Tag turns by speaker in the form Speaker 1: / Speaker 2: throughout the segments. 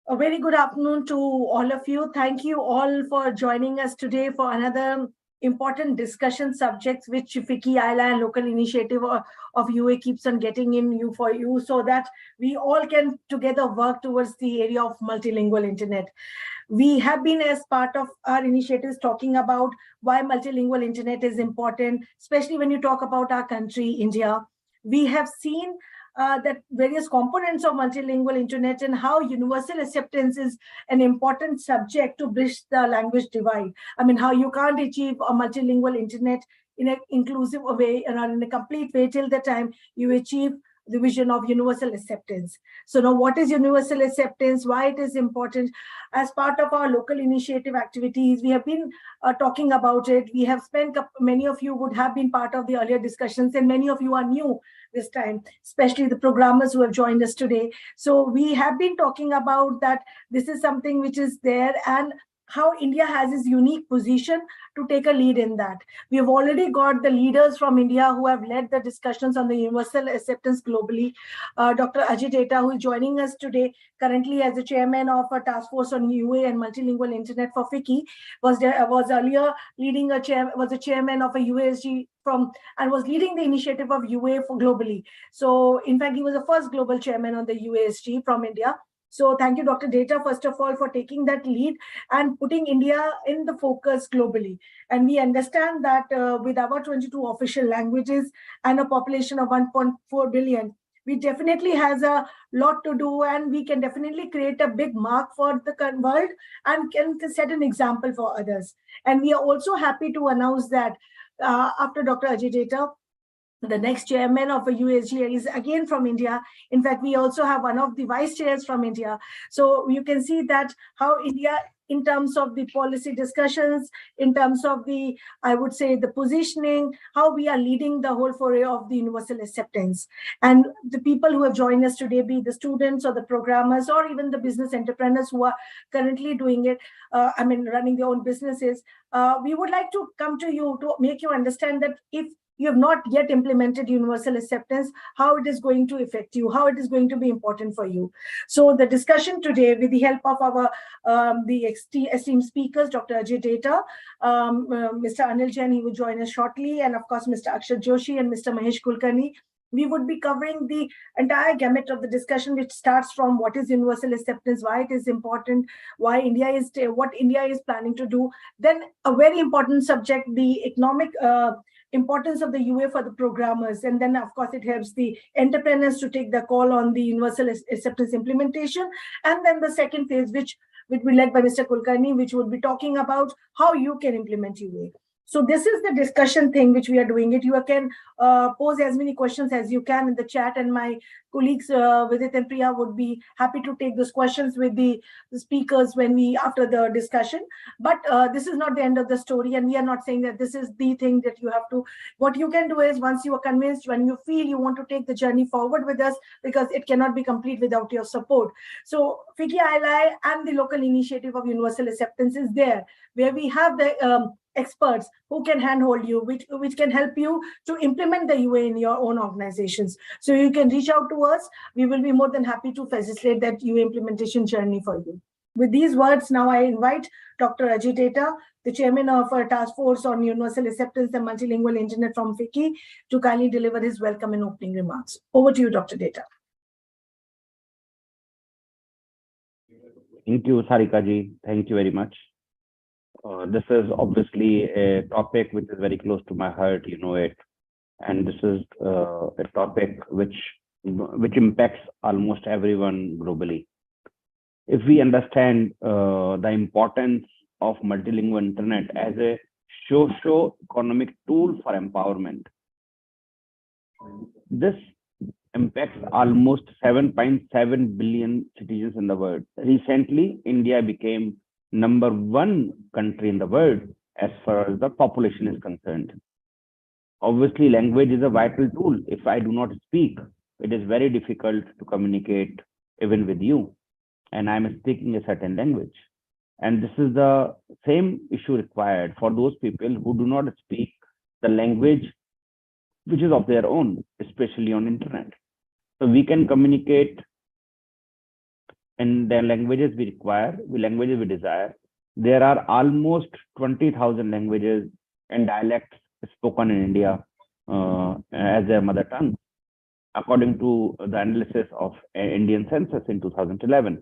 Speaker 1: A very good afternoon to all of you. Thank you all for joining us today for another important discussion subjects which FICCI ICT and local initiative of UA keeps on getting in you for you so that we all can together work towards the area of multilingual internet. We have been, as part of our initiatives, talking about why multilingual internet is important, especially when you talk about our country, India. We have seen that various components of multilingual internet and how universal acceptance is an important subject to bridge the language divide. I mean, how you can't achieve a multilingual internet in an inclusive way and in a complete way till the time you achieve the vision of universal acceptance. So now, what is universal acceptance? Why it is important? As part of our local initiative activities, we have been talking about it. We have spent, many of you would have been part of the earlier discussions, and many of you are new this time, especially the programmers who have joined us today. So we have been talking about that this is something which is there, and how India has its unique position to take a lead in that. We have already got the leaders from India who have led the discussions on the universal acceptance globally. Dr. Ajay Data, who is joining us today, currently as the chairman of a task force on UA and multilingual internet for FICCI, was earlier leading was a chairman of a UASG and was leading the initiative of UA for globally. So in fact, he was the first global chairman on the UASG from India. So thank you, Dr. Data, first of all, for taking that lead and putting India in the focus globally. And we understand that with our 22 official languages and a population of 1.4 billion, we definitely has a lot to do, and we can definitely create a big mark for the world and can set an example for others. And we are also happy to announce that after Dr. Ajay Data, the next chairman of a USG is again from India. In fact, we also have one of the vice chairs from India. So you can see that how India, in terms of the policy discussions, in terms of the, I would say, the positioning, how we are leading the whole foray of the universal acceptance. And the people who have joined us today, be the students or the programmers or even the business entrepreneurs who are currently doing it, running their own businesses, we would like to come to you to make you understand that if you have not yet implemented universal acceptance, how it is going to affect you, how it is going to be important for you. So the discussion today, with the help of our the esteemed speakers, Dr. Ajay Data, Mr. Anil Jain, he will join us shortly, and of course, Mr. Akshat Joshi and Mr. Mahesh Kulkarni. We would be covering the entire gamut of the discussion, which starts from what is universal acceptance, why it is important, why India is, what India is planning to do. Then a very important subject, the economic importance of the UA for the programmers. And then, of course, it helps the entrepreneurs to take the call on the universal acceptance implementation. And then the second phase, which will be led by Mr. Kulkarni, which would be talking about how you can implement UA. So this is the discussion thing which we are doing it. You can pose as many questions as you can in the chat, and my colleagues Vidit and Priya would be happy to take those questions with the speakers after the discussion. But this is not the end of the story, and we are not saying that this is the thing that you have to. What you can do is, once you are convinced, when you feel you want to take the journey forward with us, because it cannot be complete without your support. So FICCI ICT and the local initiative of universal acceptance is there, where we have the experts who can handhold you, which can help you to implement the UA in your own organizations. So you can reach out to us. We will be more than happy to facilitate that UA implementation journey for you. With these words, now I invite Dr. Ajay Data, the chairman of our task force on universal acceptance and multilingual internet from FICCI, to kindly deliver his welcome and opening remarks. Over to you, Dr. Data.
Speaker 2: Thank you, Sarika ji. Thank you very much. This is obviously a topic which is very close to my heart, you know it, and this is a topic which impacts almost everyone globally. If we understand the importance of multilingual internet as a socio-economic tool for empowerment, this impacts almost 7.7 billion citizens in the world. Recently, India became #1 country in the world as far as the population is concerned. Obviously, language is a vital tool. If I do not speak, it is very difficult to communicate even with you, and I'm speaking a certain language. And this is the same issue required for those people who do not speak the language which is of their own, especially on internet. So we can communicate in the languages we require, the languages we desire. There are almost 20,000 languages and dialects spoken in India as their mother tongue, according to the analysis of Indian census in 2011.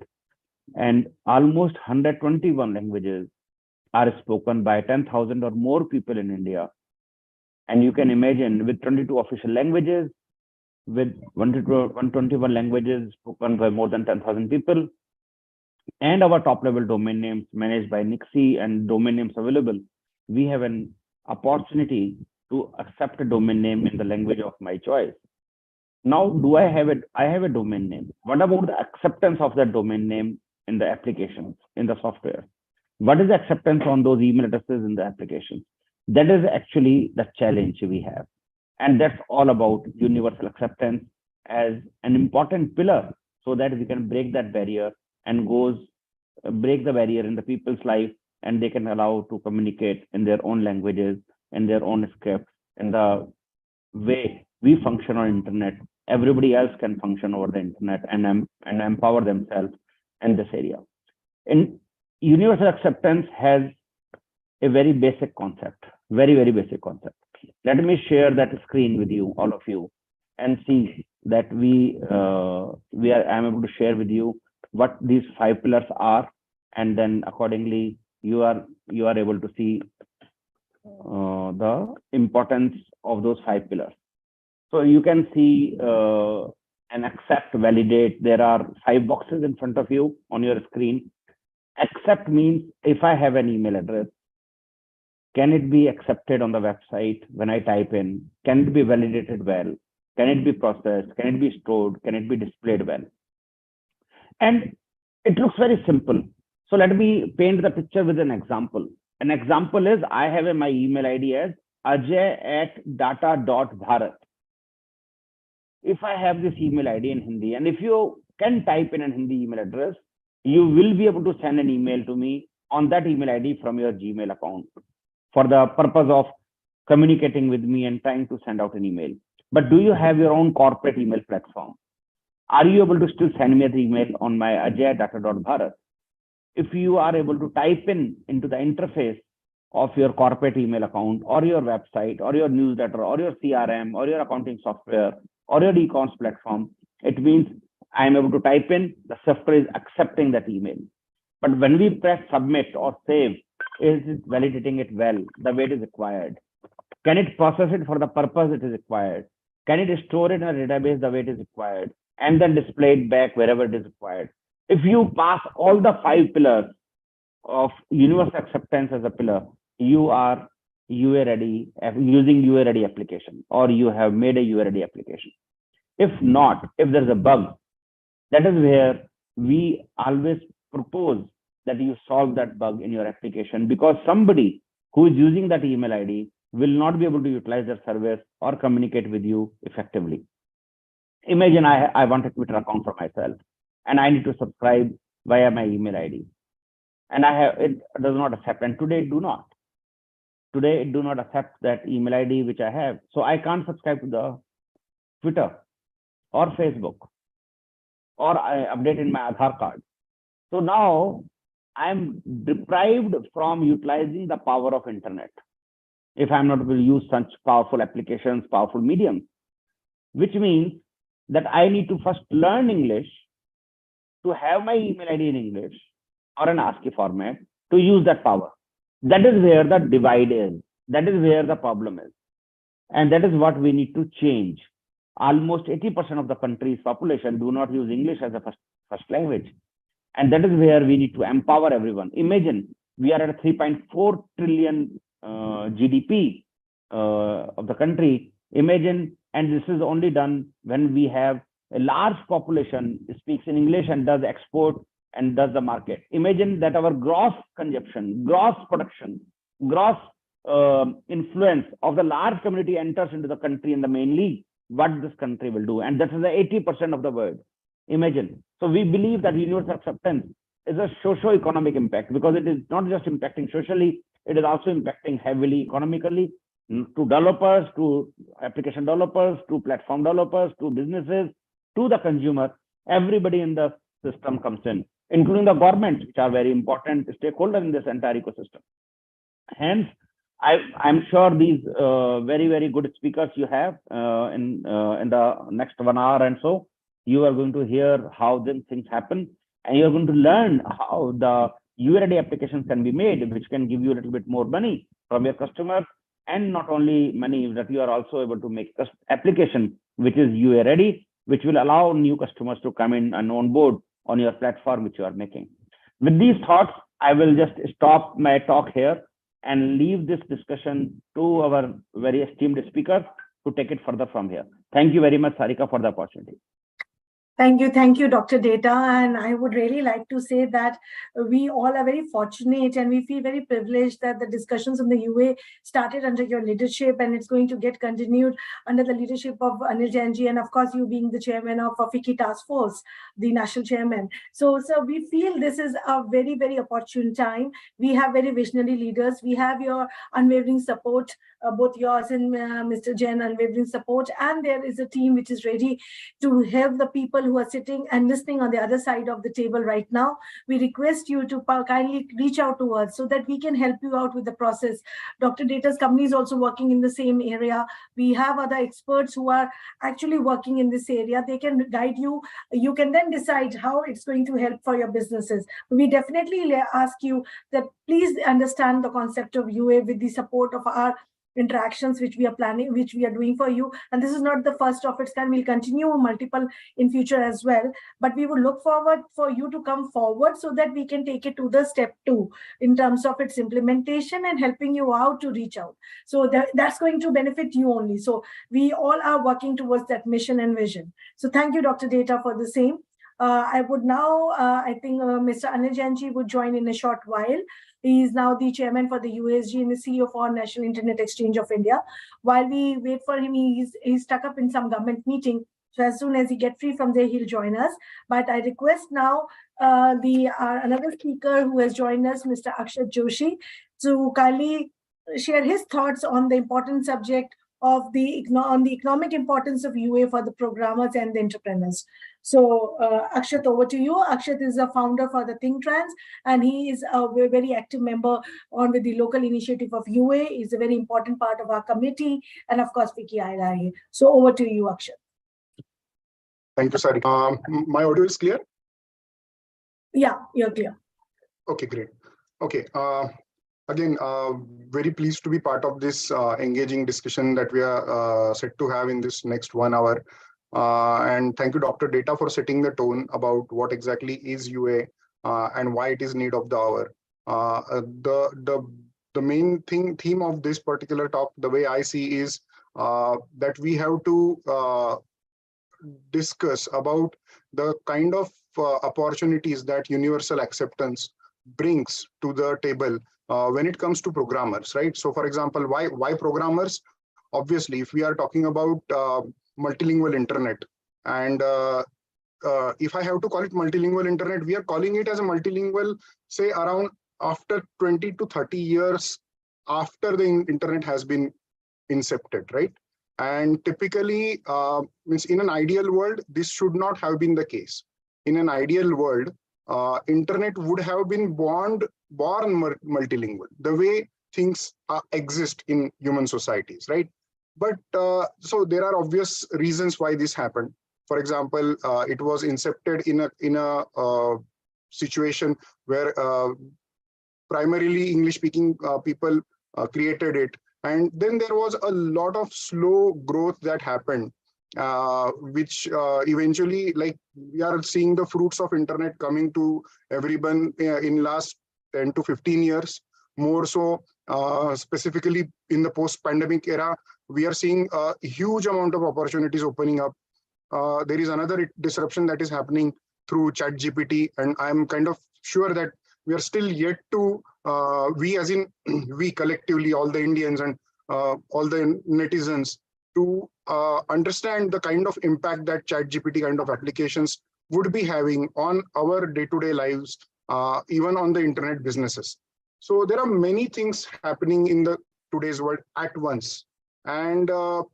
Speaker 2: And almost 121 languages are spoken by 10,000 or more people in India. And you can imagine, with 22 official languages, with 121 languages spoken by more than 10,000 people, and our top level domain names managed by FICCI and domain names available, we have an opportunity to accept a domain name in the language of my choice. Now, do I have it? I have a domain name. What about the acceptance of that domain name in the applications, in the software? What is the acceptance on those email addresses in the application? That is actually the challenge we have. And that's all about universal acceptance as an important pillar so that we can break that barrier and break the barrier in the people's life, and they can allow to communicate in their own languages, in their own scripts, in the way we function on internet. Everybody else can function over the internet and empower themselves in this area. And universal acceptance has a very basic concept, very, very basic concept. Let me share that screen with you, all of you, and see that I'm able to share with you what these 5 pillars are, and then accordingly you are able to see the importance of those 5 pillars. So you can see and accept, validate. There are 5 boxes in front of you on your screen. Accept means if I have an email address, can it be accepted on the website when I type in? Can it be validated well? Can it be processed? Can it be stored? Can it be displayed well? And it looks very simple. So let me paint the picture with an example. An example is I have my email ID as ajay@data.bharat. If I have this email ID in Hindi, and if you can type in a Hindi email address, you will be able to send an email to me on that email ID from your Gmail account for the purpose of communicating with me and trying to send out an email. But do you have your own corporate email platform? Are you able to still send me the email on my ajay@data.bharat? If you are able to type into the interface of your corporate email account or your website or your newsletter or your CRM or your accounting software or your e-commerce platform, it means I am able to type in, the software is accepting that email. But when we press submit or save, is it validating it well, the way it is required? Can it process it for the purpose it is required? Can it store it in a database the way it is required? And then display it back wherever it is required? If you pass all the 5 pillars of universal acceptance as a pillar, you are UA ready, using UA ready application, or you have made a UA ready application. If not, if there's a bug, that is where we always propose that you solve that bug in your application, because somebody who is using that email ID will not be able to utilize their service or communicate with you effectively. Imagine I want a Twitter account for myself and I need to subscribe via my email ID. And it does not accept. And today it do not. Today it do not accept that email ID which I have. So I can't subscribe to the Twitter or Facebook, or I update in my Aadhaar card. So now I'm deprived from utilizing the power of internet if I'm not able to use such powerful applications, powerful mediums, which means that I need to first learn English to have my email ID in English or an ASCII format to use that power. That is where the divide is. That is where the problem is. And that is what we need to change. Almost 80% of the country's population do not use English as a first language. And that is where we need to empower everyone. Imagine we are at a 3.4 trillion GDP of the country. Imagine, and this is only done when we have a large population speaks in English and does export and does the market. Imagine that our gross consumption, gross production, gross influence of the large community enters into the country in the main league, what this country will do. And that is the 80% of the world. Imagine. So we believe that universal acceptance is a socio-economic impact, because it is not just impacting socially, it is also impacting heavily economically to developers, to application developers, to platform developers, to businesses, to the consumer. Everybody in the system comes in, including the governments, which are very important stakeholders in this entire ecosystem. Hence, I'm sure these very, very good speakers you have in the next 1 hour and so, you are going to hear how these things happen, and you're going to learn how the UA-ready applications can be made, which can give you a little bit more money from your customers, and not only money, that you are also able to make application which is UA-ready, which will allow new customers to come in and on board on your platform which you are making. With these thoughts, I will just stop my talk here and leave this discussion to our very esteemed speaker to take it further from here. Thank you very much, Sarika, for the opportunity.
Speaker 1: Thank you, Dr. Data. And I would really like to say that we all are very fortunate and we feel very privileged that the discussions on the UA started under your leadership, and it's going to get continued under the leadership of Anil Jainji, and of course, you being the chairman of FICCI Task Force, the national chairman. So we feel this is a very, very opportune time. We have very visionary leaders. We have your unwavering support, both yours and Mr. Jain, unwavering support. And there is a team which is ready to help the people who are sitting and listening on the other side of the table right now. We request you to kindly reach out to us so that we can help you out with the process. Dr. Data's company is also working in the same area. We have other experts who are actually working in this area. They can guide you. You can then decide how it's going to help for your businesses. We definitely ask you that please understand the concept of UA with the support of our interactions which we are planning, which we are doing for you. And this is not the first of its kind. We'll continue multiple in future as well. But we would look forward for you to come forward so that we can take it to the step 2 in terms of its implementation and helping you out to reach out. So that's going to benefit you only. So we all are working towards that mission and vision. So thank you, Dr. Data, for the same. I would now, I think Mr. Anil Jainji would join in a short while. He is now the chairman for the USG and the CEO for National Internet Exchange of India. While we wait for him, he's stuck up in some government meeting. So as soon as he gets free from there, he'll join us. But I request now another speaker who has joined us, Mr. Akshat Joshi, to kindly share his thoughts on the important subject of the economic importance of UA for the programmers and the entrepreneurs. So Akshat, over to you. Akshat is a founder for the Think Trans, and he is a very active member with the local initiative of UA. He's a very important part of our committee, and of course, FICCI ICT. So over to you, Akshat.
Speaker 3: Thank you, Sarika. My audio is clear?
Speaker 1: Yeah, you're clear.
Speaker 3: Okay, great. Okay. Again, very pleased to be part of this engaging discussion that we are set to have in this next 1 hour. And thank you, Dr. Data, for setting the tone about what exactly is UA and why it is need of the hour. The main theme of this particular talk, the way I see, is that we have to discuss about the kind of opportunities that universal acceptance brings to the table when it comes to programmers, right? So, for example, why programmers? Obviously, if we are talking about multilingual internet, and if I have to call it multilingual internet, we are calling it as a multilingual, say, around after 20 to 30 years after the internet has been incepted, right? And typically, means in an ideal world, this should not have been the case. In an ideal world, internet would have been born multilingual, the way things exist in human societies, right? But so there are obvious reasons why this happened. For example, it was incepted in a situation where primarily English-speaking people created it, and then there was a lot of slow growth that happened, which eventually, like, we are seeing the fruits of internet coming to everyone in last 10 to 15 years. More so, specifically in the post-pandemic era, we are seeing a huge amount of opportunities opening up. There is another disruption that is happening through ChatGPT, and I'm kind of sure that we are still yet to, we as in we collectively, all the Indians and all the netizens, to understand the kind of impact that ChatGPT kind of applications would be having on our day-to-day lives, even on the internet businesses. So there are many things happening in the today's world at once, and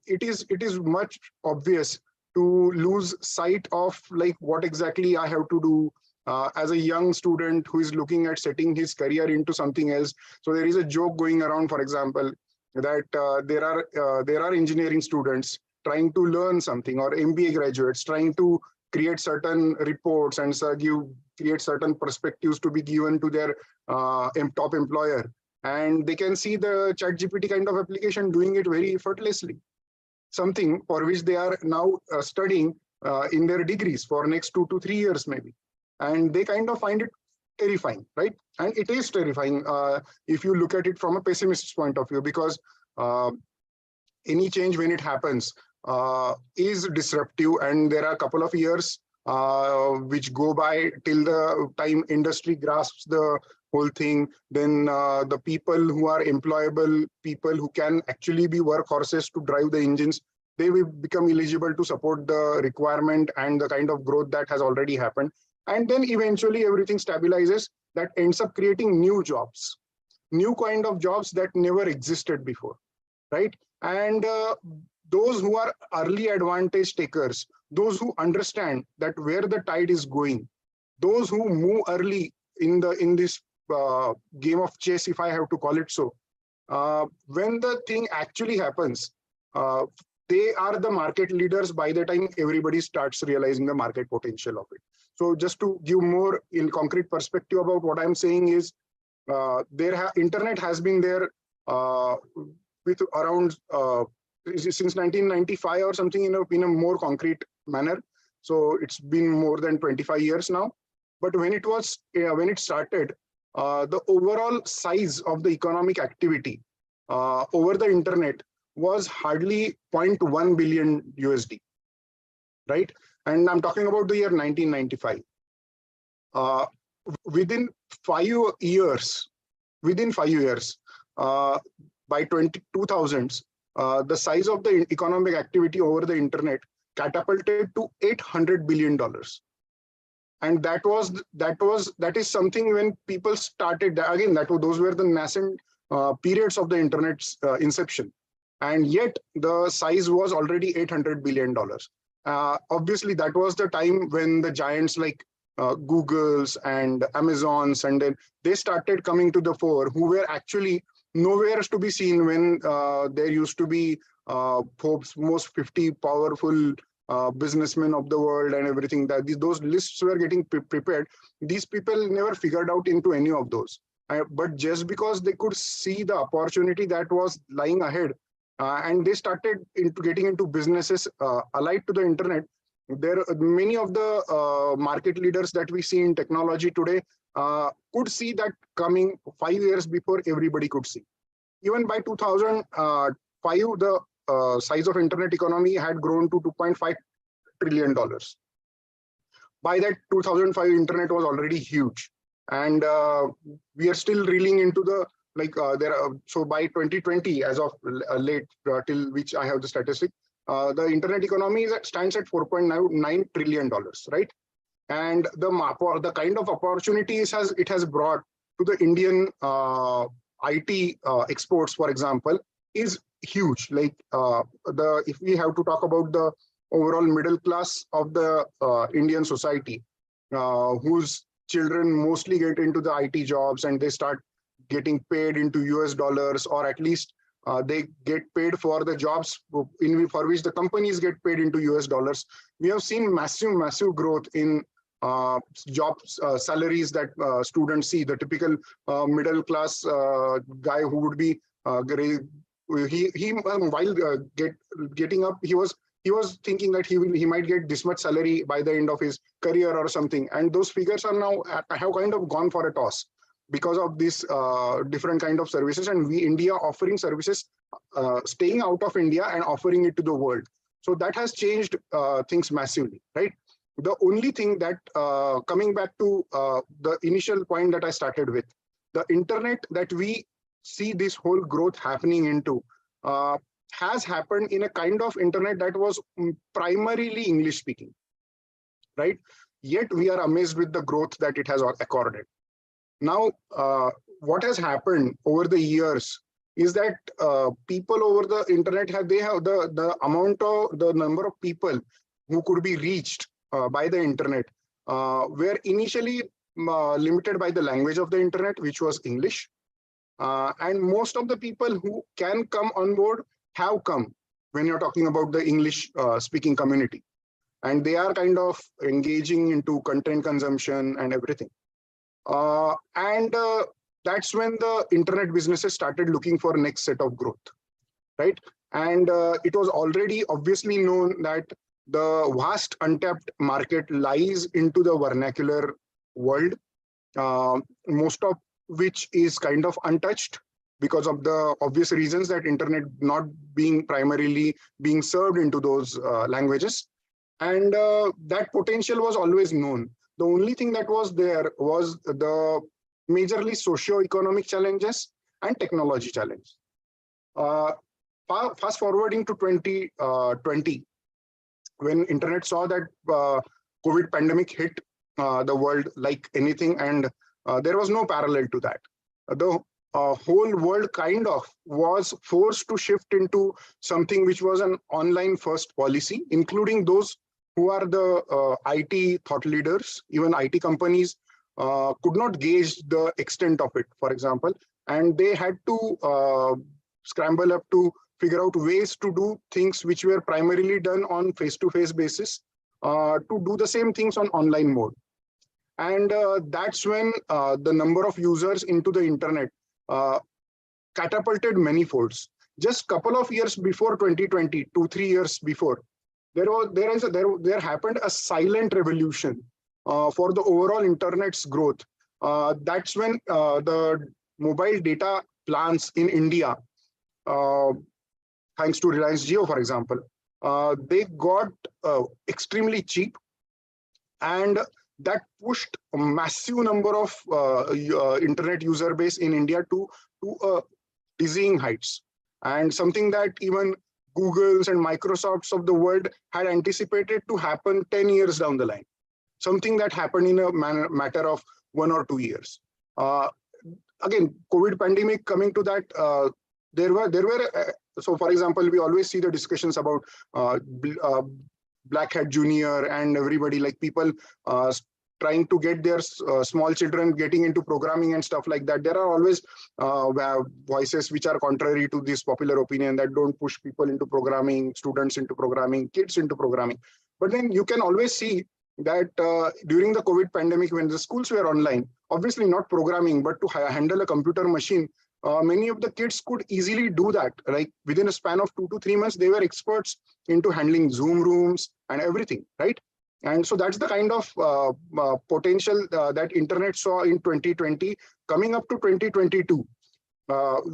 Speaker 3: it is much obvious to lose sight of like what exactly I have to do as a young student who is looking at setting his career into something else. So there is a joke going around, for example, that there are engineering students trying to learn something, or MBA graduates trying to create certain reports and create certain perspectives to be given to their top employer, and they can see the ChatGPT kind of application doing it very effortlessly, something for which they are now studying in their degrees for next 2 to 3 years maybe, and they kind of find it terrifying, right? And it is terrifying if you look at it from a pessimist's point of view, because any change when it happens is disruptive, and there are a couple of years which go by till the time industry grasps the whole thing. Then the people who are employable, people who can actually be workhorses to drive the engines, they will become eligible to support the requirement and the kind of growth that has already happened. And then eventually everything stabilizes, that ends up creating new jobs, new kind of jobs that never existed before, right? And those who are early advantage takers, those who understand that where the tide is going, those who move early in this game of chess, if I have to call it so, when the thing actually happens, they are the market leaders by the time everybody starts realizing the market potential of it. So just to give more in concrete perspective about what I'm saying is, internet has been there with around since 1995 or something, in a more concrete manner. So it's been more than 25 years now. But when it started, the overall size of the economic activity over the internet was hardly 0.1 billion USD, right? And I'm talking about the year 1995. Within 5 years, by 2000s, the size of the economic activity over the internet catapulted to $800 billion. And that is something when people started, again, those were the nascent periods of the internet's inception. And yet the size was already $800 billion. Obviously, that was the time when the giants like Googles and Amazons, and then they started coming to the fore, who were actually nowhere to be seen when there used to be Forbes most 50 powerful businessmen of the world and everything. Those lists were getting prepared. These people never figured out into any of those. But just because they could see the opportunity that was lying ahead, and they started getting into businesses allied to the internet, many of the market leaders that we see in technology today could see that coming 5 years before everybody could see. Even by 2005, the size of internet economy had grown to $2.5 trillion. By that 2005, internet was already huge, and we are still reeling into the so by 2020, as of late till which I have the statistic, the internet economy stands at $4.9 trillion, right? And the kind of opportunities it has brought to the Indian IT exports, for example, is huge. Like if we have to talk about the overall middle class of the Indian society, whose children mostly get into the IT jobs and they start getting paid into US dollars, or at least they get paid for the jobs for which the companies get paid into US dollars. We have seen massive growth in jobs, salaries that students see. The typical middle class guy who would be while getting up, he was thinking that he might get this much salary by the end of his career or something, and those figures are now have kind of gone for a toss because of this different kind of services, and India offering services, staying out of India and offering it to the world. So that has changed things massively, right? The only thing that, coming back to the initial point that I started with, the internet that we see this whole growth happening into has happened in a kind of internet that was primarily English speaking, right? Yet we are amazed with the growth that it has accorded. Now, what has happened over the years is that people over the internet have the number of people who could be reached by the internet were initially limited by the language of the internet, which was English. And most of the people who can come on board have come when you're talking about the English speaking community. And they are kind of engaging into content consumption and everything. That's when the internet businesses started looking for next set of growth, right? And it was already obviously known that the vast untapped market lies into the vernacular world, most of which is kind of untouched because of the obvious reasons that internet not being primarily being served into those languages. And that potential was always known. The only thing that was there was the majorly socio-economic challenges and technology challenge. Fast forwarding to 2020, when internet saw that COVID pandemic hit the world like anything, and there was no parallel to that. The whole world kind of was forced to shift into something which was an online first policy, including those who are the IT thought leaders. Even IT companies could not gauge the extent of it, for example, and they had to scramble up to figure out ways to do things which were primarily done on face-to-face basis to do the same things on online mode. And that's when the number of users into the internet catapulted many folds. Just couple of years before 2020, 2-3 years before, there happened a silent revolution for the overall internet's growth. That's when the mobile data plans in India, thanks to Reliance Jio, for example, they got extremely cheap, and that pushed a massive number of internet user base in India to dizzying heights, and something that even Googles and Microsofts of the world had anticipated to happen 10 years down the line. Something that happened in a matter of 1 or 2 years. Again, COVID pandemic coming to that, there were so for example, we always see the discussions about Black Hat Junior and everybody, like people trying to get their small children getting into programming and stuff like that. There are always voices which are contrary to this popular opinion that don't push people into programming, students into programming, kids into programming. But then you can always see that during the COVID pandemic, when the schools were online, obviously not programming, but to handle a computer machine, many of the kids could easily do that. Like within a span of 2 to 3 months, they were experts into handling Zoom rooms and everything, right? And so that's the kind of potential that internet saw in 2020. Coming up to 2022,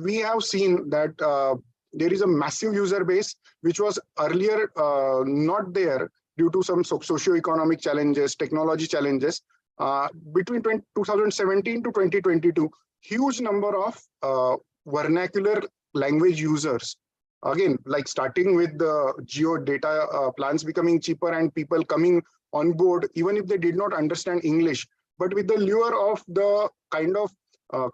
Speaker 3: we have seen that there is a massive user base, which was earlier not there due to some socio-economic challenges, technology challenges. Between 2017 to 2022, huge number of vernacular language users. Again, like starting with the geo data plans becoming cheaper and people coming on board, even if they did not understand English, but with the lure of the kind of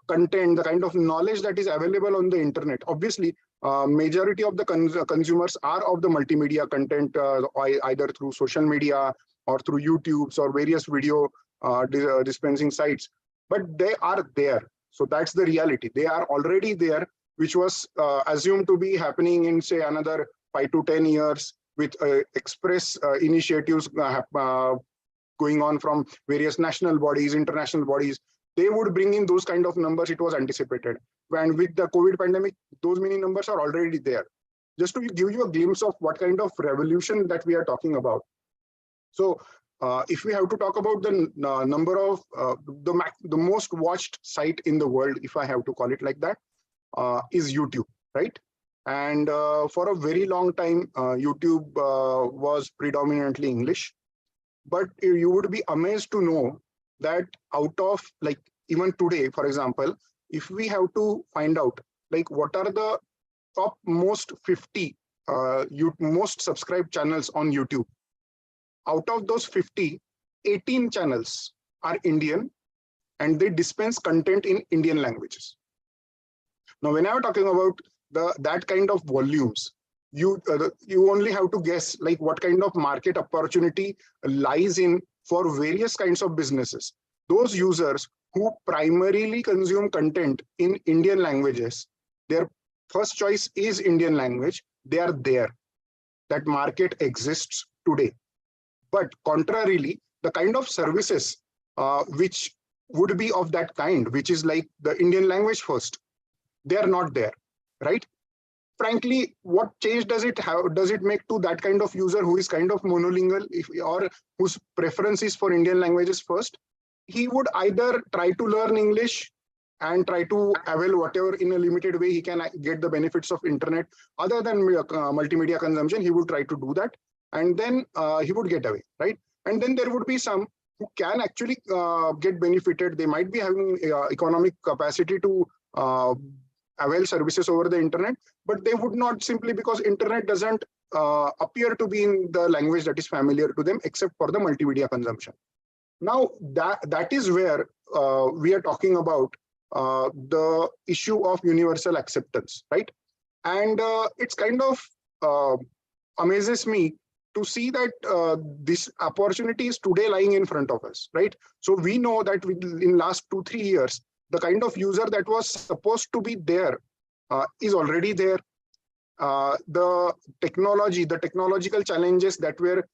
Speaker 3: content, the kind of knowledge that is available on the internet. Obviously, majority of the consumers are of the multimedia content, either through social media or through YouTubes or various video dispensing sites, but they are there. So that's the reality. They are already there, which was assumed to be happening in, say, another 5 to 10 years with express initiatives going on from various national bodies, international bodies. They would bring in those kind of numbers, it was anticipated. And with the COVID pandemic, those many numbers are already there. Just to give you a glimpse of what kind of revolution that we are talking about. So if we have to talk about the number of the most watched site in the world, if I have to call it like that, is YouTube, right? And for a very long time, YouTube was predominantly English. But you would be amazed to know that out of, like, even today, for example, if we have to find out, like, what are the top most 50 most subscribed channels on YouTube, out of those 50, 18 channels are Indian, and they dispense content in Indian languages. Now, when I'm talking about that kind of volumes, you only have to guess like what kind of market opportunity lies in for various kinds of businesses. Those users who primarily consume content in Indian languages, their first choice is Indian language. They are there. That market exists today. But contrarily, the kind of services which would be of that kind, which is like the Indian language first, they are not there, right? Frankly, what change does it have? Does it make to that kind of user who is kind of monolingual, or whose preference is for Indian languages first? He would either try to learn English and try to avail whatever in a limited way he can get the benefits of internet other than multimedia consumption. He would try to do that, and then he would get away, right? And then there would be some who can actually get benefited. They might be having economic capacity to avail services over the internet, but they would not, simply because internet doesn't appear to be in the language that is familiar to them except for the multimedia consumption. Now that is where we are talking about the issue of universal acceptance, right? And it's kind of amazes me to see that this opportunity is today lying in front of us, right? So we know that in last 2-3 years, the kind of user that was supposed to be there is already there. The technological challenges that were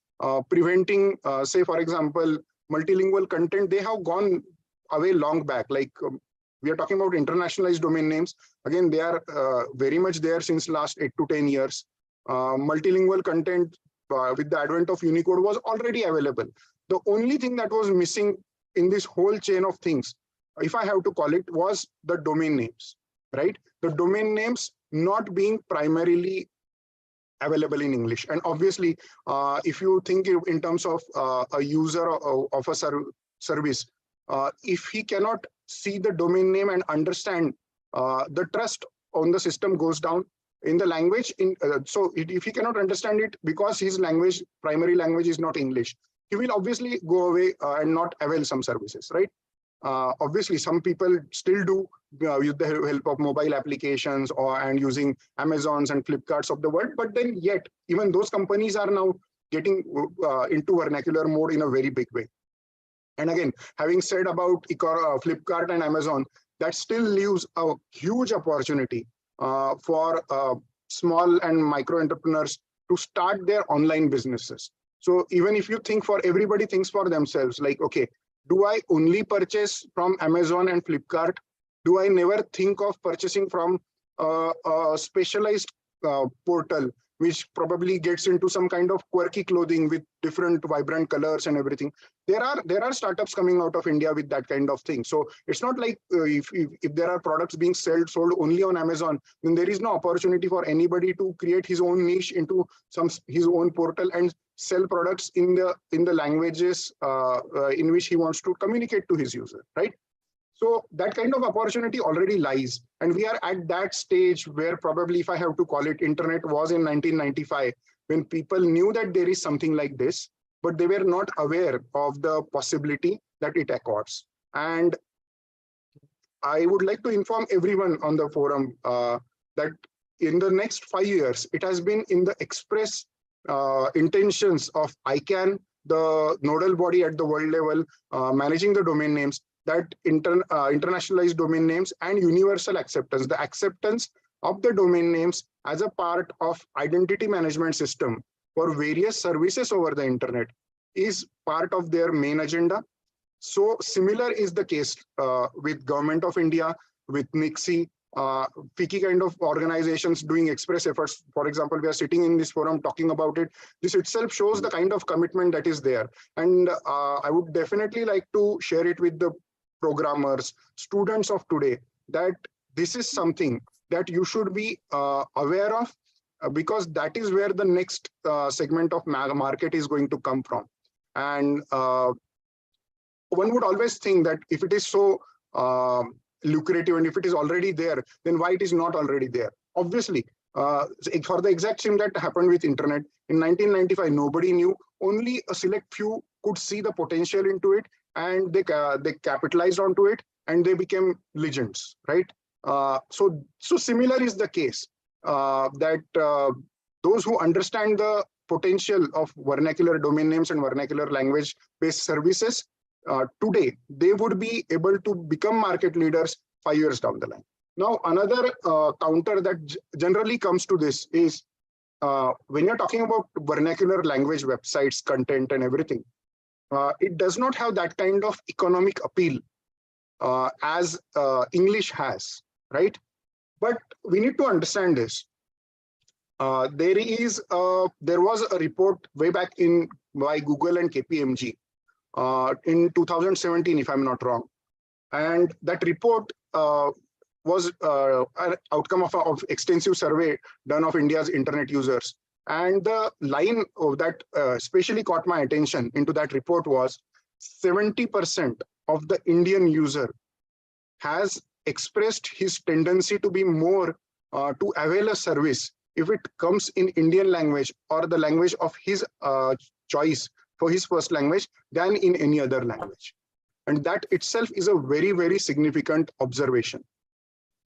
Speaker 3: preventing, say, for example, multilingual content, they have gone away long back. Like we are talking about internationalized domain names. Again, they are very much there since last 8 to 10 years. Multilingual content with the advent of Unicode was already available. The only thing that was missing in this whole chain of things, if I have to call it, was the domain names, right? The domain names not being primarily available in English. And obviously, if you think in terms of a user of a service, if he cannot see the domain name and understand, the trust on the system goes down in the language. So if he cannot understand it because his primary language is not English, he will obviously go away and not avail some services, right? Obviously, some people still do with the help of mobile applications and using Amazons and Flipkarts of the world. But then yet, even those companies are now getting into vernacular mode in a very big way. And again, having said about Flipkart and Amazon, that still leaves a huge opportunity for small and micro entrepreneurs to start their online businesses. So even if you think everybody thinks for themselves, like, okay, do I only purchase from Amazon and Flipkart? Do I never think of purchasing from a specialized portal, which probably gets into some kind of quirky clothing with different vibrant colors and everything? There are startups coming out of India with that kind of thing. So it's not like if there are products being sold only on Amazon, then there is no opportunity for anybody to create his own niche into his own portal and sell products in the languages in which he wants to communicate to his user, right? So that kind of opportunity already lies. And we are at that stage where probably, if I have to call it, internet was in 1995, when people knew that there is something like this, but they were not aware of the possibility that it accords. And I would like to inform everyone on the forum that in the next 5 years, it has been in the express intentions of ICANN, the nodal body at the world level, managing the domain names, that internationalized domain names and universal acceptance, the acceptance of the domain names as a part of identity management system for various services over the internet is part of their main agenda. So similar is the case with Government of India, with FICCI, FICCI kind of organizations doing express efforts. For example, we are sitting in this forum talking about it. This itself shows the kind of commitment that is there. And I would definitely like to share it with the programmers, students of today, that this is something that you should be aware of, because that is where the next segment of market is going to come from. And one would always think that if it is so lucrative and if it is already there, then why it is not already there? Obviously, for the exact same that happened with internet in 1995, nobody knew. Only a select few could see the potential into it, and they capitalized onto it, and they became legends, right? So similar is the case, that those who understand the potential of vernacular domain names and vernacular language-based services, today, they would be able to become market leaders 5 years down the line. Now, another counter that generally comes to this is when you're talking about vernacular language websites, content and everything, it does not have that kind of economic appeal as English has, right? But we need to understand this. There was a report way back by Google and KPMG in 2017, if I'm not wrong. And that report was an outcome of extensive survey done of India's internet users. And the line of that especially caught my attention into that report was 70% of the Indian user has expressed his tendency to be more to avail a service if it comes in Indian language or the language of his choice for his first language than in any other language. And that itself is a very, very significant observation,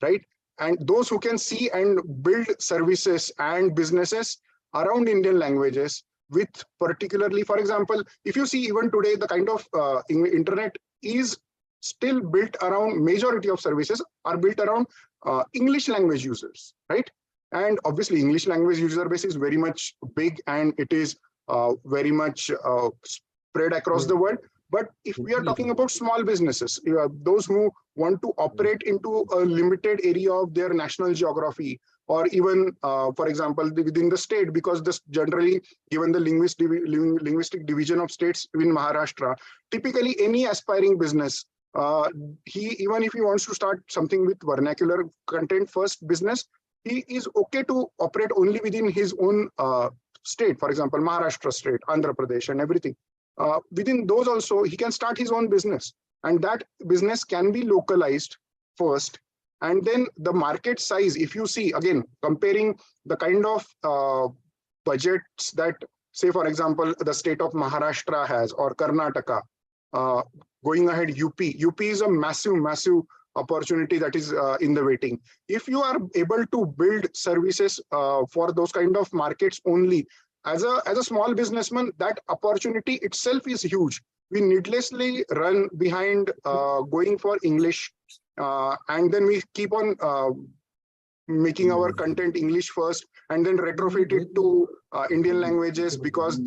Speaker 3: right? And those who can see and build services and businesses around Indian languages with particularly, for example, if you see even today, the kind of internet is still built around, majority of services are built around English language users, right? And obviously English language user base is very much big and it is very much spread across the world. But if we are talking about small businesses, those who want to operate into a limited area of their national geography, or even, for example, within the state, because this generally, given the linguistic division of states in Maharashtra, typically any aspiring business, even if he wants to start something with vernacular content first business, he is okay to operate only within his own state, for example, Maharashtra state, Andhra Pradesh and everything. Within those also, he can start his own business, and that business can be localized first. And then the market size, if you see, again, comparing the kind of budgets that, say, for example, the state of Maharashtra has, or Karnataka, going ahead, UP is a massive, massive opportunity that is in the waiting. If you are able to build services for those kind of markets only, as a small businessman, that opportunity itself is huge. We needlessly run behind going for English, and then we keep on making our content English first, and then retrofit it to Indian languages, because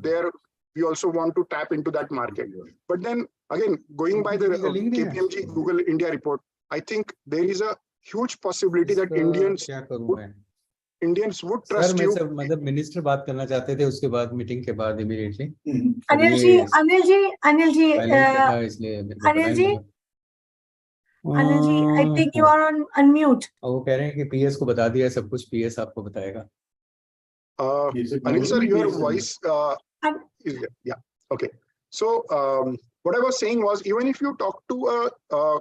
Speaker 3: there we also want to tap into that market. But then again, going by the KPMG Google India report, I think there is a huge possibility that Indians would trust you.
Speaker 4: मतलब minister बात करना चाहते थे उसके बाद meeting के बाद immediately
Speaker 1: Anil ji I think you are on unmute.
Speaker 4: वो कह रहे हैं कि पीएस को बता दिया सब कुछ, पीएस आपको बताएगा.
Speaker 3: Anil sir, your voice is there. Yeah, okay. So what I was saying was, even if you talk to a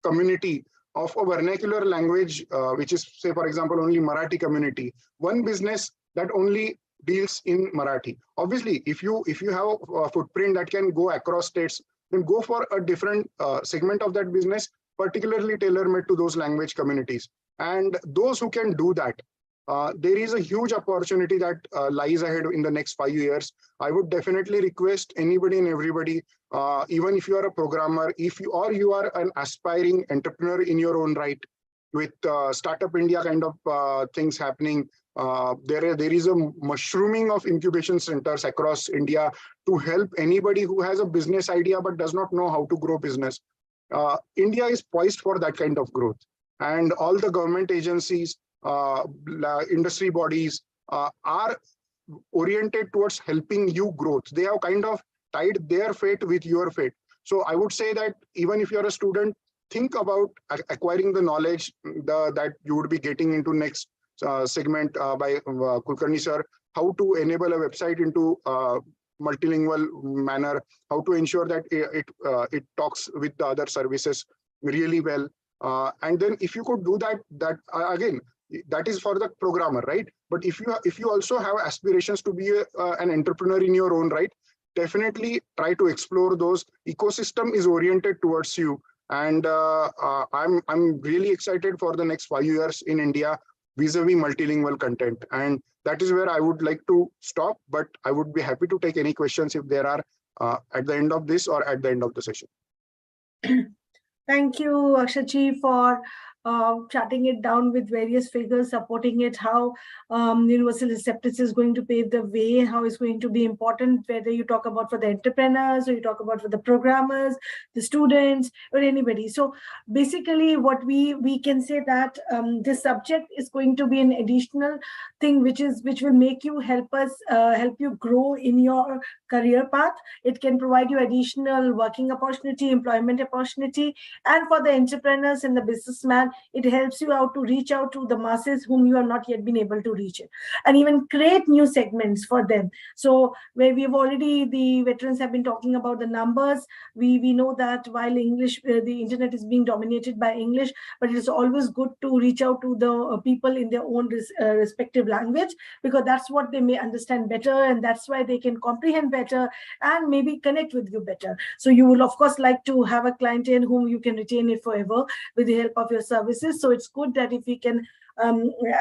Speaker 3: community of a vernacular language, which is, say, for example, only Marathi community, one business that only deals in Marathi. Obviously, if you have a footprint that can go across states, then go for a different segment of that business, particularly tailor-made to those language communities. And those who can do that, there is a huge opportunity that lies ahead in the next 5 years. I would definitely request anybody and everybody, even if you are a programmer, if you are an aspiring entrepreneur in your own right, with Startup India kind of things happening, there is a mushrooming of incubation centers across India to help anybody who has a business idea but does not know how to grow business. India is poised for that kind of growth, and all the government agencies, industry bodies are oriented towards helping you growth. They have kind of tied their fate with your fate. So I would say that even if you're a student, think about acquiring the knowledge that you would be getting into next segment by Kulkarni sir, how to enable a website into multilingual manner, how to ensure that it talks with the other services really well. And then if you could do that again, that is for the programmer, right? But if you also have aspirations to be an entrepreneur in your own right, definitely try to explore those. Ecosystem is oriented towards you, and I'm really excited for the next 5 years in India. vis-a-vis multilingual content. And that is where I would like to stop, but I would be happy to take any questions if there are at the end of this or at the end of the session.
Speaker 1: Thank you, Akshaji, for charting it down with various figures, supporting it, how universal acceptance is going to pave the way, how it's going to be important, whether you talk about for the entrepreneurs or you talk about for the programmers, the students, or anybody. So basically what we can say that this subject is going to be an additional thing which will make you help you grow in your career path. It can provide you additional working opportunity, employment opportunity, and for the entrepreneurs and the businessman, it helps you out to reach out to the masses whom you have not yet been able to reach it, and even create new segments for them. So where we've already, the veterans have been talking about the numbers. We know that while English, the internet is being dominated by English, but it is always good to reach out to the people in their own respective language, because that's what they may understand better, and that's why they can comprehend better and maybe connect with you better. So you will of course like to have a clientele whom you can retain it forever with the help of your services. So it's good that if we can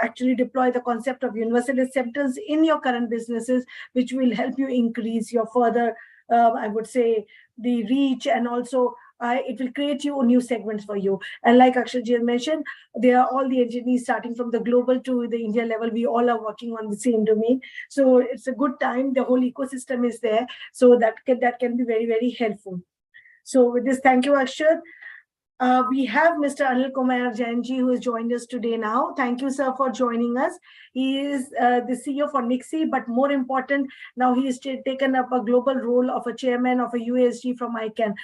Speaker 1: actually deploy the concept of universal acceptance in your current businesses, which will help you increase your further, I would say, the reach, and also it will create you new segments for you. And like Akshay mentioned, there are all the engineers starting from the global to the India level. We all are working on the same domain. So it's a good time. The whole ecosystem is there. So that can be very, very helpful. So with this, thank you, Akshay. We have Mr. Anil Kumar Jainji, who has joined us today now. Thank you, sir, for joining us. He is the CEO for FICCI, but more important, now he has taken up a global role of a chairman of a UASG from ICANN.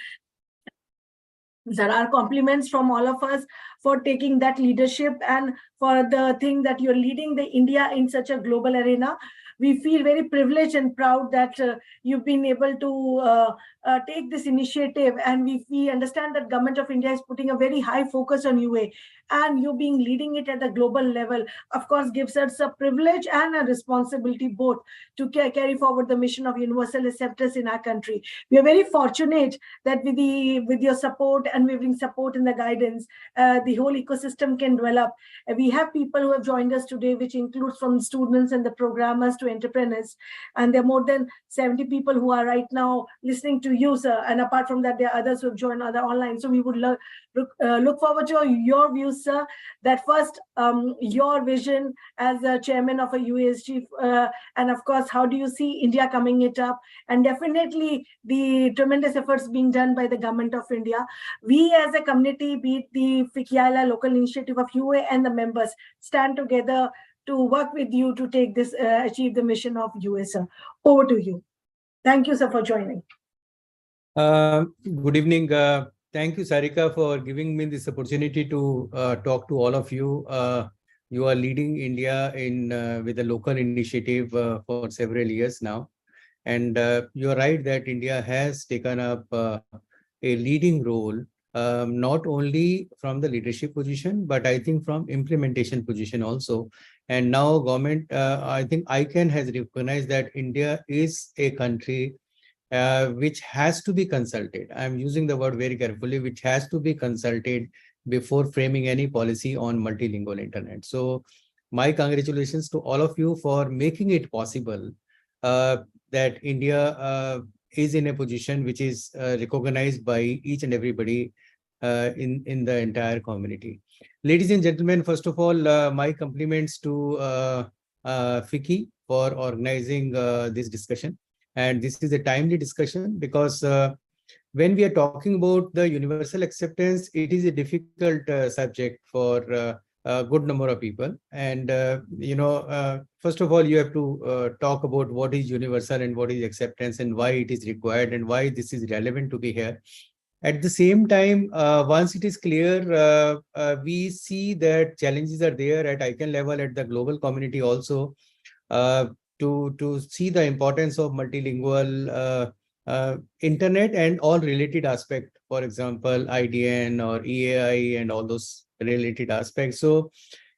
Speaker 1: There are compliments from all of us for taking that leadership and for the thing that you're leading the India in such a global arena. We feel very privileged and proud that you've been able to take this initiative, and we understand that Government of India is putting a very high focus on UA, and you being leading it at the global level, of course, gives us a privilege and a responsibility both to carry forward the mission of universal acceptance in our country. We are very fortunate that with your support and wavering support and the guidance, the whole ecosystem can develop. We have people who have joined us today, which includes from students and the programmers to entrepreneurs, and there are more than 70 people who are right now listening to you, sir. And apart from that, there are others who have joined other online. So we would look forward to your views, sir. That first, your vision as a chairman of a UASG, and of course, how do you see India coming it up? And definitely the tremendous efforts being done by the Government of India. We as a community, be it the FICCI local initiative of UA and the members, stand together to work with you to take this, achieve the mission of UA, sir. Over to you. Thank you, sir, for joining.
Speaker 4: Good evening. Thank you, Sarika, for giving me this opportunity to talk to all of you. You are leading India in with a local initiative for several years now. And you are right that India has taken up a leading role, not only from the leadership position, but I think from implementation position also. And now government, I think ICANN has recognized that India is a country which has to be consulted. I'm using the word very carefully, which has to be consulted before framing any policy on multilingual internet. So my congratulations to all of you for making it possible that India is in a position which is recognized by each and everybody in the entire community. Ladies and gentlemen, first of all, my compliments to FICCI for organizing this discussion. And this is a timely discussion because when we are talking about the universal acceptance, it is a difficult subject for a good number of people. And, first of all, you have to talk about what is universal and what is acceptance and why it is required and why this is relevant to be here. At the same time, once it is clear, we see that challenges are there at ICANN level, at the global community also, to see the importance of multilingual internet and all related aspects, for example, IDN or EAI and all those related aspects. So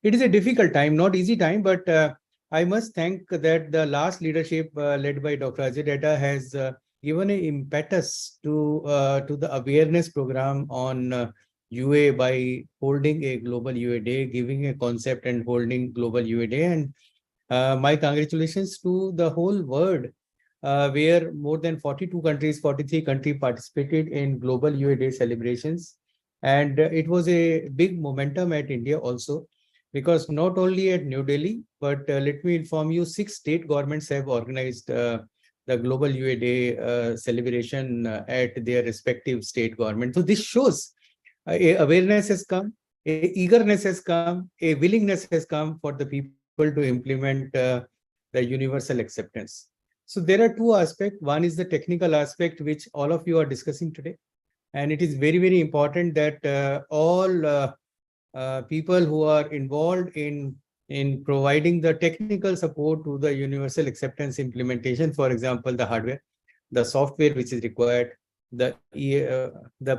Speaker 4: it is a difficult time, not easy time, but I must thank that the last leadership led by Dr. Ajay Data has given an impetus to the awareness program on UA by holding a global UA day, giving a concept and holding global UA day. And my congratulations to the whole world, where more than 42 countries, 43 countries participated in global UA day celebrations. And it was a big momentum at India also, because not only at New Delhi, but let me inform you, 6 state governments have organized the Global UA Day celebration at their respective state government. So this shows a awareness has come, a eagerness has come, a willingness has come for the people to implement the universal acceptance. So there are two aspects. One is the technical aspect, which all of you are discussing today. And it is very, very important that all people who are involved in providing the technical support to the universal acceptance implementation, for example, the hardware, the software which is required, the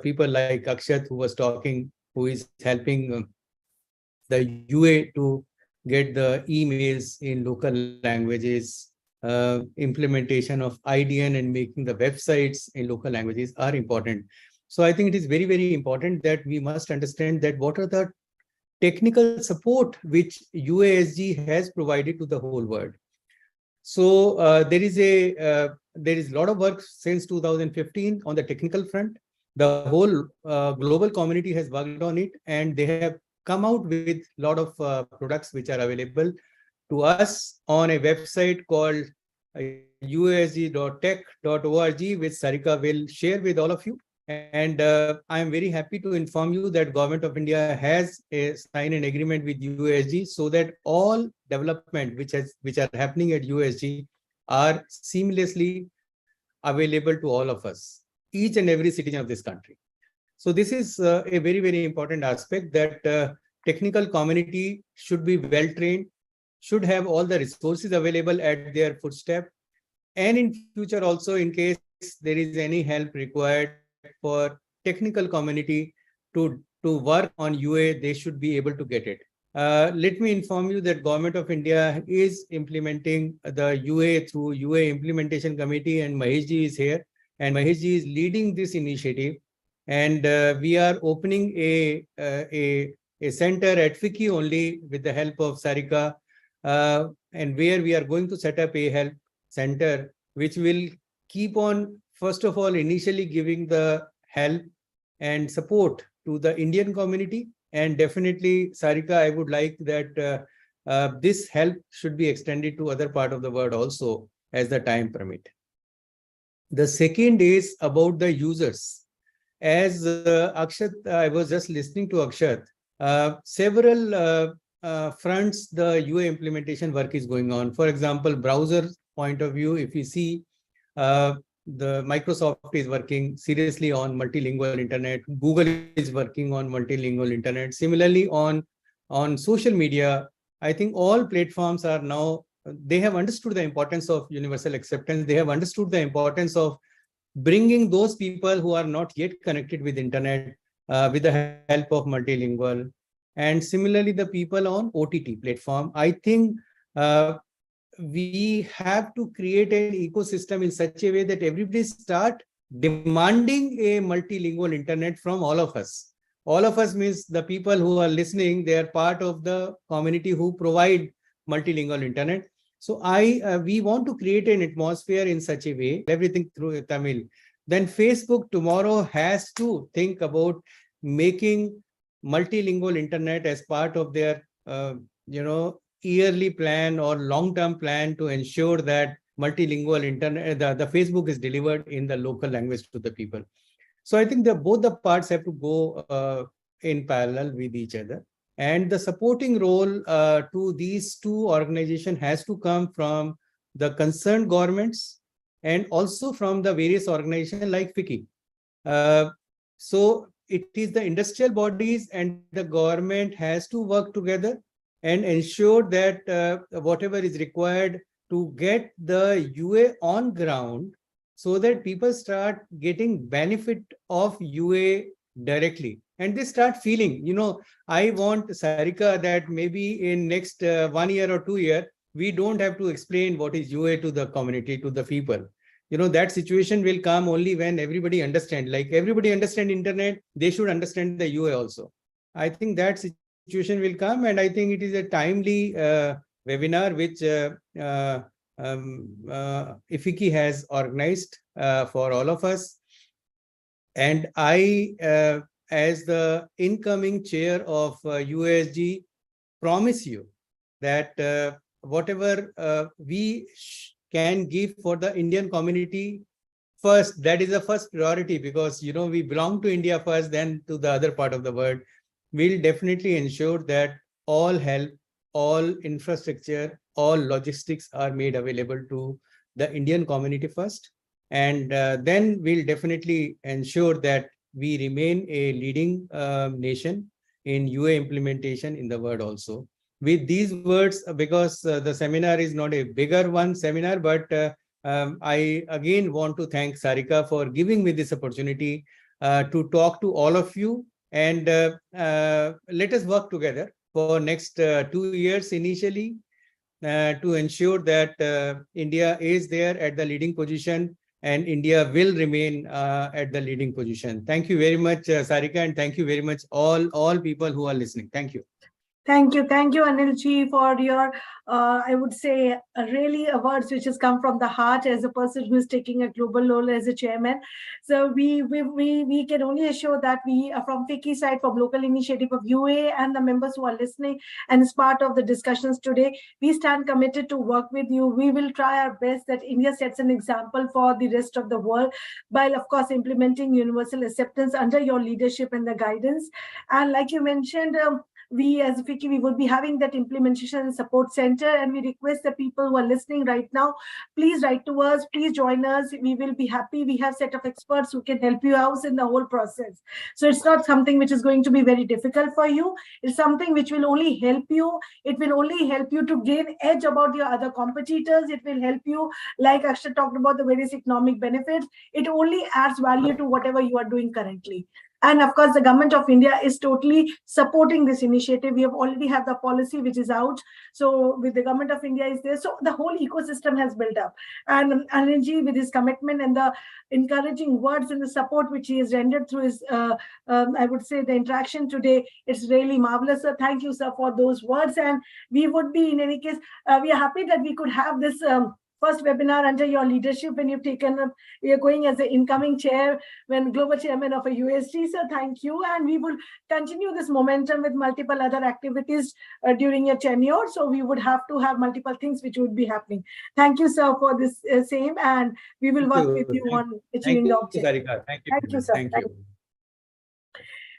Speaker 4: people like Akshat who was talking, who is helping the UA to get the emails in local languages, implementation of IDN and making the websites in local languages are important. So I think it is very, very important that we must understand that what are the technical support which UASG has provided to the whole world. So there is a lot of work since 2015 on the technical front. The whole global community has worked on it, and they have come out with a lot of products which are available to us on a website called usg.tech.org, which Sarika will share with all of you. And I am very happy to inform you that Government of India has signed an agreement with UASG so that all development which are happening at UASG are seamlessly available to all of us, each and every citizen of this country. So this is a very, very important aspect, that technical community should be well trained, should have all the resources available at their footstep, and in future also, in case there is any help required for technical community to work on UA, they should be able to get it. Let me inform you that Government of India is implementing the UA through UA Implementation Committee, and Maheshji is here, and Maheshji is leading this initiative. And we are opening a center at FICCI only with the help of Sarika, and where we are going to set up a help center, which will keep on, first of all, initially giving the help and support to the Indian community. And definitely, Sarika, I would like that this help should be extended to other part of the world also as the time permit. The second is about the users. As Akshat, I was just listening to Akshat, several fronts the UA implementation work is going on. For example, browser point of view, if you see, the Microsoft is working seriously on multilingual internet. Google is working on multilingual internet. Similarly, on social media, I think all platforms are now, they have understood the importance of universal acceptance. They have understood the importance of bringing those people who are not yet connected with internet with the help of multilingual. And similarly, the people on OTT platform, I think we have to create an ecosystem in such a way that everybody start demanding a multilingual internet from all of us. All of us means the people who are listening, they are part of the community who provide multilingual internet. So we want to create an atmosphere in such a way, everything through Tamil. Then Facebook tomorrow has to think about making multilingual internet as part of their, yearly plan or long-term plan to ensure that multilingual internet, the Facebook is delivered in the local language to the people. So I think that both the parts have to go in parallel with each other. And the supporting role to these two organizations has to come from the concerned governments and also from the various organizations like FICCI. So it is the industrial bodies and the government has to work together and ensure that whatever is required to get the UA on ground so that people start getting benefit of UA directly. And they start feeling, I want, Sarika, that maybe in next 1 year or 2 years, we don't have to explain what is UA to the community, to the people. that situation will come only when everybody understand. Like everybody understand internet, they should understand the UA also. I think that situation will come, and I think it is a timely webinar which FICCI has organized for all of us. And I, as the incoming chair of UASG, promise you that whatever we can give for the Indian community first, that is the first priority, because we belong to India first, then to the other part of the world. We'll definitely ensure that all help, all infrastructure, all logistics are made available to the Indian community first. And then we'll definitely ensure that we remain a leading nation in UA implementation in the world also. With these words, because the seminar is not a bigger one seminar, but I again want to thank Sarika for giving me this opportunity to talk to all of you. And let us work together for next 2 years initially to ensure that India is there at the leading position, and India will remain at the leading position. Thank you very much, Sarika, and thank you very much all people who are listening. Thank you.
Speaker 1: Thank you, Anilji, for your, I would say, really words which has come from the heart as a person who is taking a global role as a chairman. So we can only assure that we are from FICCI side, from local initiative of UA, and the members who are listening and as part of the discussions today, we stand committed to work with you. We will try our best that India sets an example for the rest of the world, while of course implementing universal acceptance under your leadership and the guidance. And like you mentioned, we as FICCI, we would be having that implementation and support center, and we request the people who are listening right now, please write to us, please join us. We will be happy. We have set of experts who can help you out in the whole process. So it's not something which is going to be very difficult for you. It's something which will only help you. It will only help you to gain edge about your other competitors. It will help you, like Akshay talked about, the various economic benefits. It only adds value to whatever you are doing currently. And of course, the government of India is totally supporting this initiative. We have already have the policy which is out. So with the government of India is there. So the whole ecosystem has built up. And Anilji, with his commitment and the encouraging words and the support which he has rendered through his, I would say, the interaction today, it's really marvelous. So thank you, sir, for those words. And we would be, in any case, we are happy that we could have this first webinar under your leadership when you've taken up, we are going as the incoming chair, when global chairman of a USG. So thank you. And we will continue this momentum with multiple other activities during your tenure. So we would have to have multiple things which would be happening. Thank you, sir, for this same. And we will work with you on achieving the objective.
Speaker 4: Thank you,
Speaker 1: Thank you, sir.
Speaker 4: Thank you.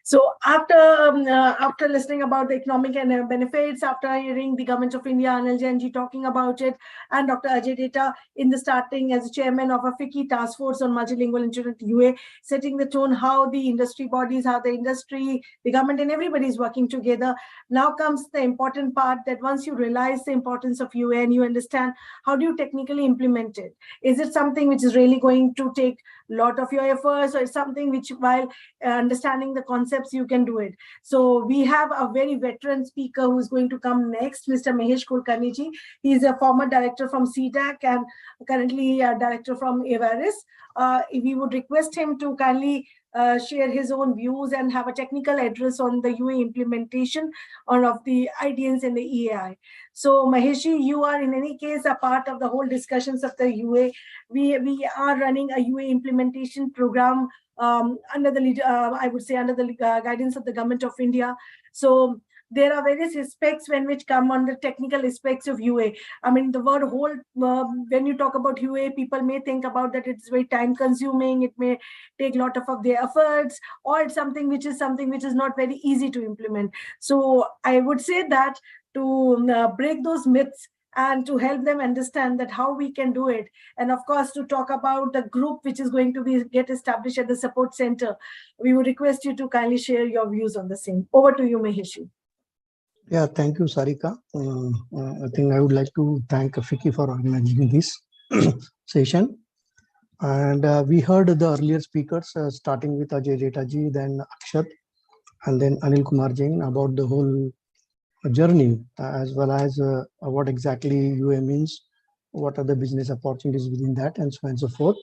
Speaker 1: So after listening about the economic and benefits, after hearing the government of India, Anil Jainji talking about it, and Dr. Ajay Data in the starting as chairman of a FICCI task force on multilingual internet UA, setting the tone how the industry bodies, how the industry, the government and everybody is working together. Now comes the important part, that once you realize the importance of UA and you understand how do you technically implement it. Is it something which is really going to take a lot of your efforts, or is something which, while understanding the concept, you can do it. So we have a very veteran speaker who is going to come next, Mr. Mahesh Kulkarni ji. He is a former director from CDAC and currently a director from Avaris. We would request him to kindly share his own views and have a technical address on the UA implementation of the IDNs and the EAI. So Maheshi, you are in any case a part of the whole discussions of the UA. We are running a UA implementation program under the I would say under the guidance of the government of India. So there are various aspects which come on the technical aspects of UA. I mean, the word whole, when you talk about UA, people may think about that it's very time consuming, it may take a lot of their efforts, or it's something which is not very easy to implement. So I would say that to break those myths and to help them understand that how we can do it. And of course, to talk about the group which is going to get established at the support center, we would request you to kindly share your views on the same. Over to you, Maheshi.
Speaker 5: Yeah, thank you, Sarika. I think I would like to thank FICCI for organizing this session. And we heard the earlier speakers, starting with Ajay Jetaji, then Akshat, and then Anil Kumar Jain, about the whole journey, as well as what exactly UA means, what are the business opportunities within that, and so on and so forth.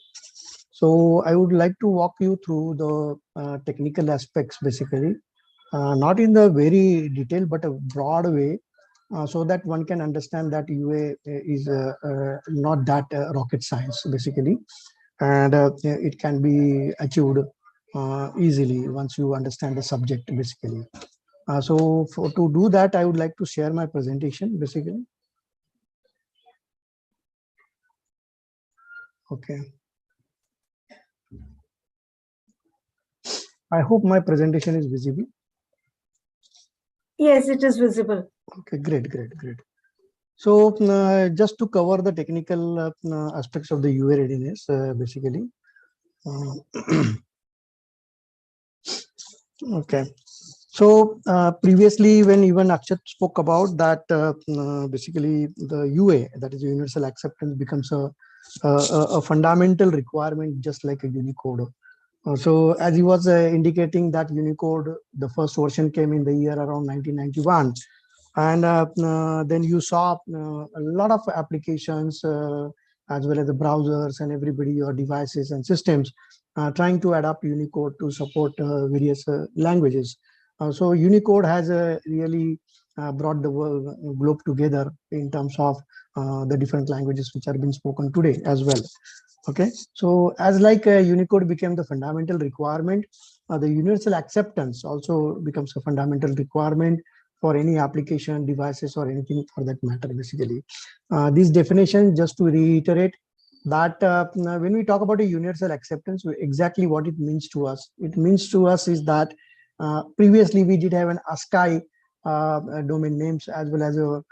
Speaker 5: So I would like to walk you through the technical aspects, basically, not in the very detail, but a broad way, so that one can understand that UA is not that rocket science, basically, and it can be achieved easily once you understand the subject, basically. So to do that, I would like to share my presentation, basically. Okay. I hope my presentation is visible.
Speaker 1: Yes, it is visible.
Speaker 5: Okay, great. So just to cover the technical aspects of the UA readiness, basically. Okay. So previously, when even Akshat spoke about that, basically the UA, that is universal acceptance, becomes a fundamental requirement, just like a Unicode. So as he was indicating that Unicode, the first version came in the year around 1991. And then you saw a lot of applications, as well as the browsers and everybody, your devices and systems, trying to adapt Unicode to support various languages. So Unicode has really brought the world, globe together in terms of the different languages which are being spoken today as well. Okay, so as like Unicode became the fundamental requirement, the universal acceptance also becomes a fundamental requirement for any application, devices, or anything for that matter, basically. This definition, just to reiterate, that when we talk about a universal acceptance, exactly what it means to us. It means to us is that previously we did have an ASCII domain names as well as a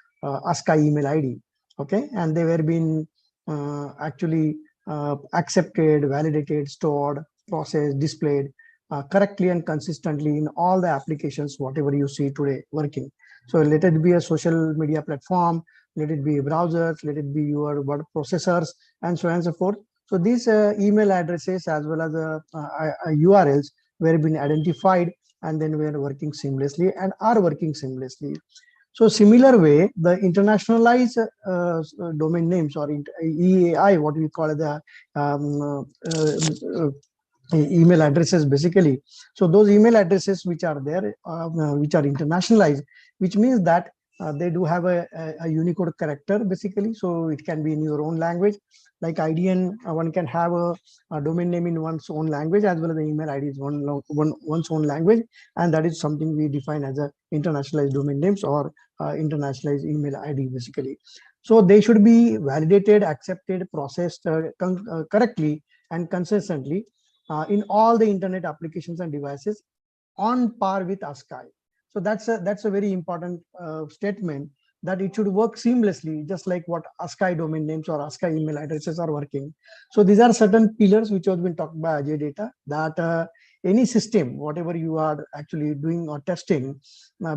Speaker 5: ASCII email ID. Okay, and they were being actually accepted, validated, stored, processed, displayed correctly and consistently in all the applications, whatever you see today working. So let it be a social media platform, let it be browsers, let it be your word processors, and so on and so forth. So these email addresses as well as URLs were being identified, and then were working seamlessly and are working seamlessly. So similar way, the internationalized domain names, or EAI, what we call the email addresses, basically. So those email addresses which are there, which are internationalized, which means that they do have a Unicode character, basically. So it can be in your own language. Like IDN, one can have a domain name in one's own language, as well as the email ID is one's own language, and that is something we define as a internationalized domain names or internationalized email ID, basically. So they should be validated, accepted, processed correctly and consistently in all the internet applications and devices on par with ASCII. So that's a very important statement, that it should work seamlessly, just like what ASCII domain names or ASCII email addresses are working. So these are certain pillars which have been talked by Ajay Data, that any system, whatever you are actually doing or testing,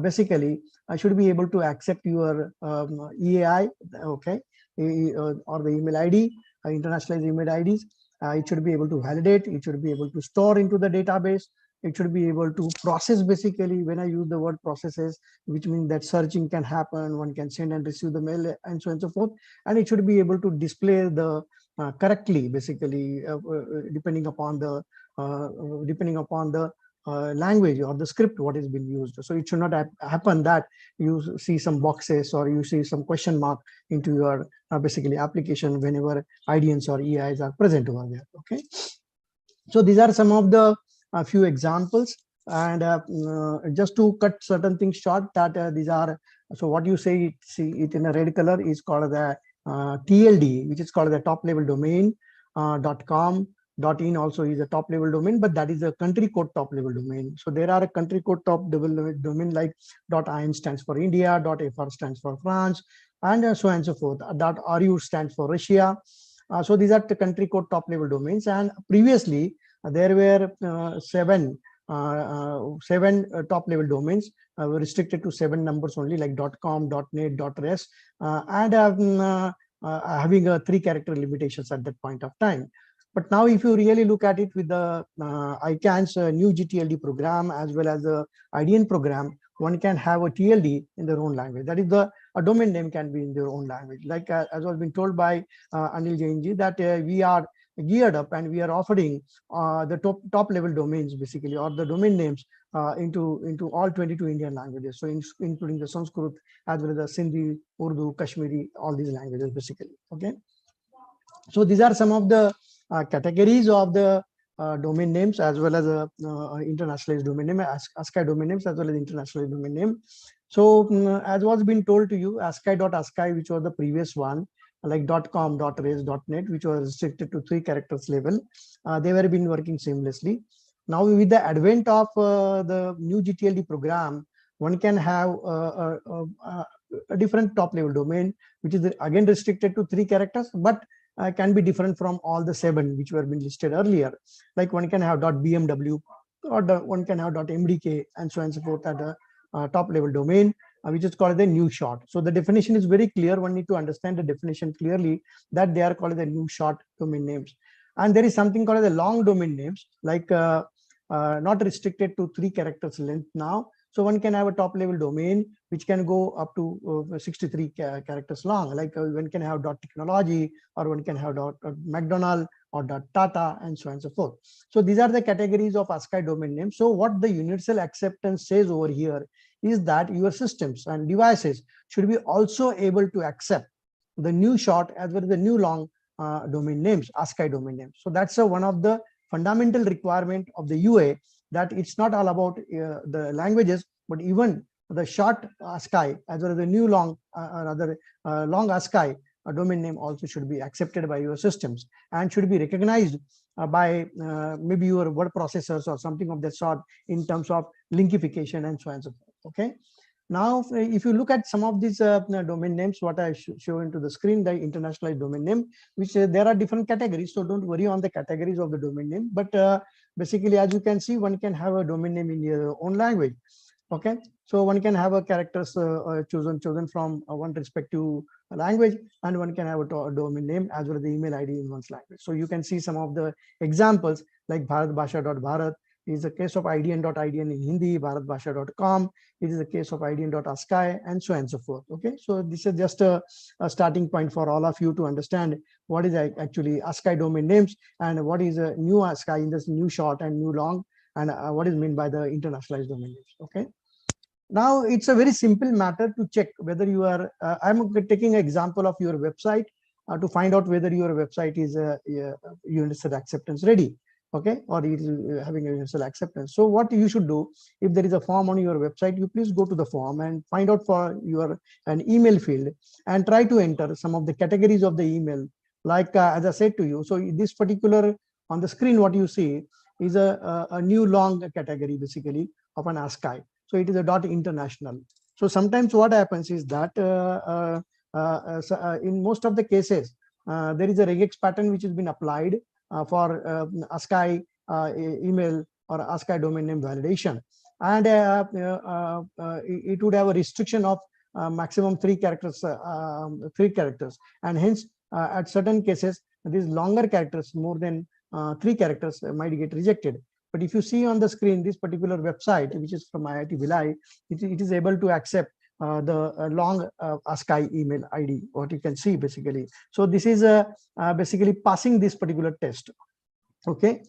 Speaker 5: basically should be able to accept your EAI, okay, or the email ID, internationalized email IDs. It should be able to validate, it should be able to store into the database, it should be able to process. Basically, when I use the word processes, which means that searching can happen, one can send and receive the mail, and so on and so forth, and it should be able to display the correctly, basically, depending upon the language or the script what is being used. So it should not happen that you see some boxes or you see some question mark into your basically application whenever IDNs or EIs are present over there. Okay, so these are some of the few examples, and just to cut certain things short, that these are, so what you see it in a red color is called the TLD, which is called the top level domain. .com, .in also is a top level domain, but that is a country code top level domain. So there are a country code top level domain like .in stands for India, .fr stands for France, and so on and so forth. .ru stands for Russia. So these are the country code top level domains, and previously there were seven top level domains were restricted to 7 numbers only, like .com, .net, .res, and having a 3-character limitations at that point of time. But now if you really look at it with the ICANN's new GTLD program as well as the IDN program, one can have a TLD in their own language. That is a domain name can be in their own language. Like as was been told by Anil Jainji, that we are geared up and we are offering the top level domains basically, or the domain names into all 22 Indian languages. So including the Sanskrit as well as the Sindhi, Urdu, Kashmiri, all these languages basically. Okay. So these are some of the categories of the domain names as well as internationalized domain name, ASCII domain names as well as internationalized domain name. So as was been told to you, ASCII.ASCII, which was the previous one, like .com, .res, .net, which was restricted to 3 characters level, they were been working seamlessly. Now with the advent of the new GTLD program, one can have a different top level domain, which is again restricted to 3 characters, but can be different from all the 7 which were been listed earlier. Like one can have .bmw or one can have .mdk and so on and so forth at a top level domain, which is called the new short. So the definition is very clear. One need to understand the definition clearly, that they are called the new short domain names. And there is something called the long domain names, like not restricted to 3 characters length now. So one can have a top level domain which can go up to 63 characters long, like one can have .technology, or one can have .mcdonald or .tata, and so on and so forth. So these are the categories of ASCII domain names. So what the universal acceptance says over here is that your systems and devices should be also able to accept the new short as well as the new long domain names, ASCII domain names. So that's one of the fundamental requirement of the UA, that it's not all about the languages, but even the short ASCII as well as the new long long ASCII domain name also should be accepted by your systems and should be recognized by maybe your word processors or something of that sort in terms of linkification and so on and so forth. Okay. Now, if you look at some of these domain names, what I show into the screen, the internationalized domain name, which there are different categories. So don't worry on the categories of the domain name. But basically, as you can see, one can have a domain name in your own language. Okay, so one can have a characters chosen from one respective language, and one can have a domain name as well as the email ID in one's language. So you can see some of the examples, like bharatbhasha.bharat is a case of idn.idn in Hindi, bharatbhasha.com, it is a case of idn.ascii, and so on and so forth. Okay, so this is just a starting point for all of you to understand what is actually ASCII domain names and what is a new ASCII in this new short and new long, and what is meant by the internationalized domain names. Okay. Now it's a very simple matter to check whether you are, I'm taking an example of your website to find out whether your website is universal acceptance ready, okay, or it is having a universal acceptance. So what you should do, if there is a form on your website, you please go to the form and find out for your an email field and try to enter some of the categories of the email. Like as I said to you, so this particular on the screen, what you see is a new long category basically of an ASCII. So it is a .international. So sometimes what happens is that in most of the cases, there is a regex pattern which has been applied for ASCII email or ASCII domain name validation. And it would have a restriction of maximum 3 characters, and hence at certain cases, these longer characters, more than 3 characters, might get rejected. But if you see on the screen, this particular website, which is from IIT Bhilai, it is able to accept the long ASCII email ID, what you can see basically. So this is basically passing this particular test. Okay.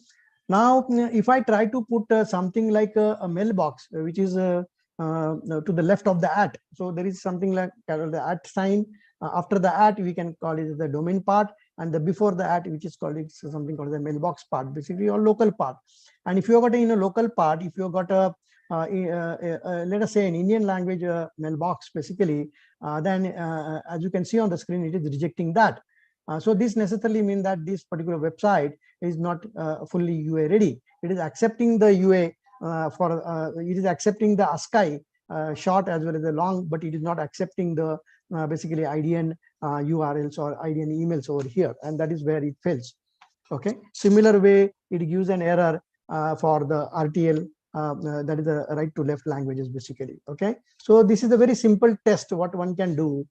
Speaker 5: Now, if I try to put something like a mailbox, which is to the left of the @ so there is something like the @ sign. After the @ we can call it the domain part, and the before the @ which is called something called the mailbox part, basically, or local part. And if you got in a local part, if you got a let us say an Indian language mailbox, basically, then as you can see on the screen, it is rejecting that. So this necessarily means that this particular website is not fully UA ready. It is accepting the UA it is accepting the ASCII short as well as the long, but it is not accepting the basically IDN URLs or IDN emails over here, and that is where it fails. Okay. Similar way, it gives an error for the RTL, that is the right to left languages basically. Okay. So this is a very simple test what one can do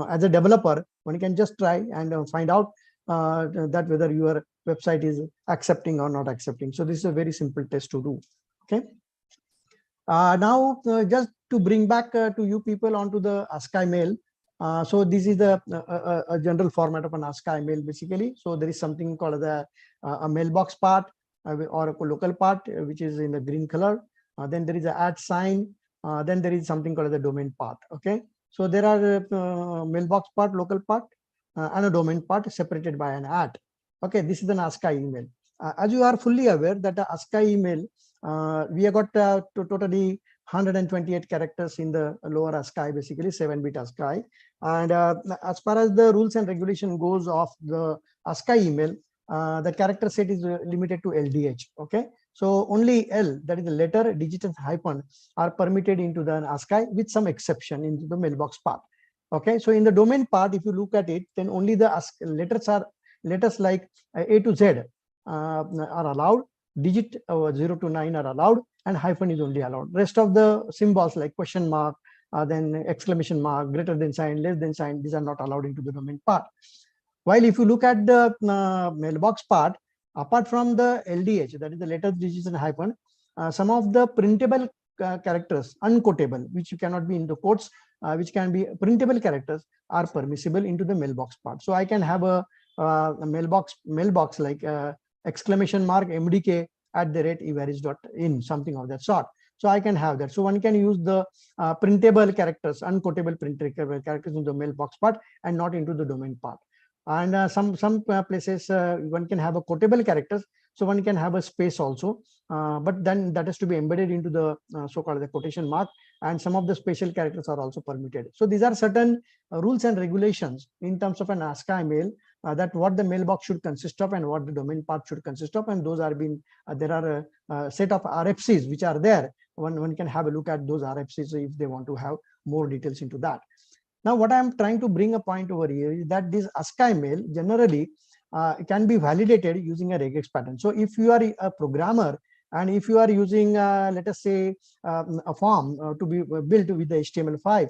Speaker 5: as a developer. One can just try and find out that whether your website is accepting or not accepting. So this is a very simple test to do. Okay. Now just to bring back to you people onto the ASCII mail. So this is the a general format of an ASCII mail basically. So there is something called the a mailbox part or a local part, which is in the green color. Then there is a @sign. Then there is something called the domain part. Okay. So there are mailbox part, local part, and a domain part separated by an @ Okay, this is an ASCII email. As you are fully aware that the ASCII email, we have got totally 128 characters in the lower ASCII, basically 7-bit ASCII. And as far as the rules and regulation goes of the ASCII email, the character set is limited to LDH. Okay, so only L, that is the letter, digit, and hyphen, are permitted into the ASCII with some exception into the mailbox part. Okay, so in the domain part, if you look at it, then only the letters like A to Z are allowed, digit 0 to 9 are allowed, and hyphen is only allowed. Rest of the symbols like question mark, then exclamation mark, greater than sign, less than sign, these are not allowed into the domain part. While if you look at the mailbox part, apart from the LDH, that is the letters, digits, and hyphen, some of the printable characters, unquotable, which you cannot be in the quotes, which can be printable characters, are permissible into the mailbox part. So I can have a mailbox like exclamation mark MDK @evaris.in, something of that sort. So I can have that. So one can use the printable characters, unquotable printable characters in the mailbox part and not into the domain part. And some places one can have a quotable characters, so one can have a space also, but then that has to be embedded into the so-called the quotation mark, and some of the special characters are also permitted. So these are certain rules and regulations in terms of an ASCII mail, that what the mailbox should consist of and what the domain part should consist of, and those are being there are a set of RFCs which are there. One can have a look at those RFCs if they want to have more details into that. Now, what I'm trying to bring a point over here is that this ASCII mail generally can be validated using a regex pattern. So if you are a programmer and if you are using, let us say, a form to be built with the HTML5,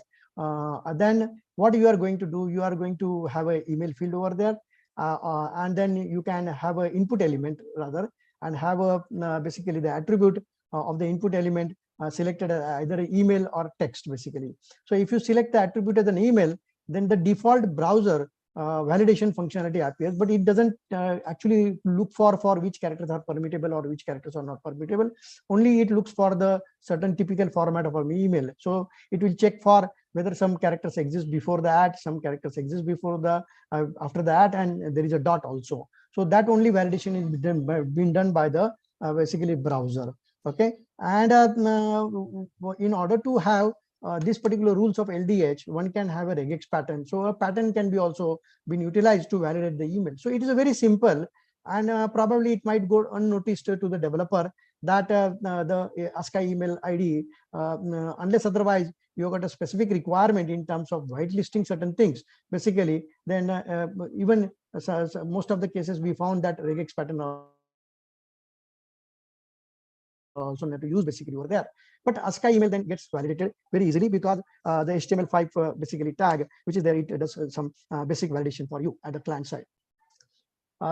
Speaker 5: then what you are going to do, you are going to have an email field over there, and then you can have an input element rather, and have a basically the attribute of the input element selected either email or text basically. So if you select the attribute as an email, then the default browser validation functionality appears, but it doesn't actually look for which characters are permittable or which characters are not permittable. Only it looks for the certain typical format of an email. So it will check for whether some characters exist before the @ some characters exist before the after the @ and there is a dot also. So that only validation is being done by the basically browser. Okay, and in order to have this particular rules of LDH, one can have a regex pattern. So a pattern can be also been utilized to validate the email. So it is a very simple, and probably it might go unnoticed to the developer that the ASCII email ID, unless otherwise you got a specific requirement in terms of whitelisting certain things, basically, then even most of the cases we found that regex pattern also need to use basically over there. But ASCII email then gets validated very easily because the HTML5 basically tag, which is there, it does some basic validation for you at the client side.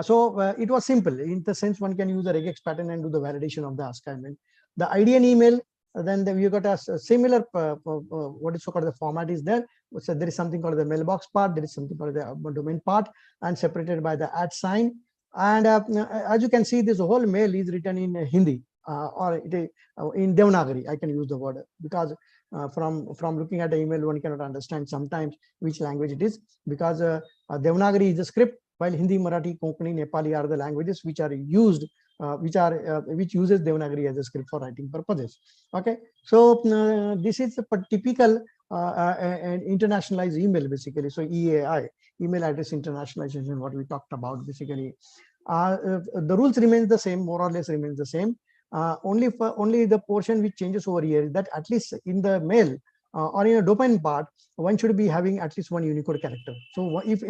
Speaker 5: So it was simple in the sense one can use a regex pattern and do the validation of the ASCII email. The IDN email, then we got a similar what is so-called the format is there. So there is something called the mailbox part, there is something called the domain part, and separated by the @sign. And as you can see, this whole mail is written in Hindi. Or it is in Devanagari, I can use the word, because from looking at the email, one cannot understand sometimes which language it is, because Devanagari is the script, while Hindi, Marathi, Konkani, Nepali are the languages which are used, which uses Devanagari as a script for writing purposes. Okay, so this is a typical an internationalized email basically. So EAI, email address internationalization, what we talked about basically. The rules remains the same, more or less remains the same. Only the portion which changes over here is that at least in the mail or in a domain part, one should be having at least one Unicode character. So if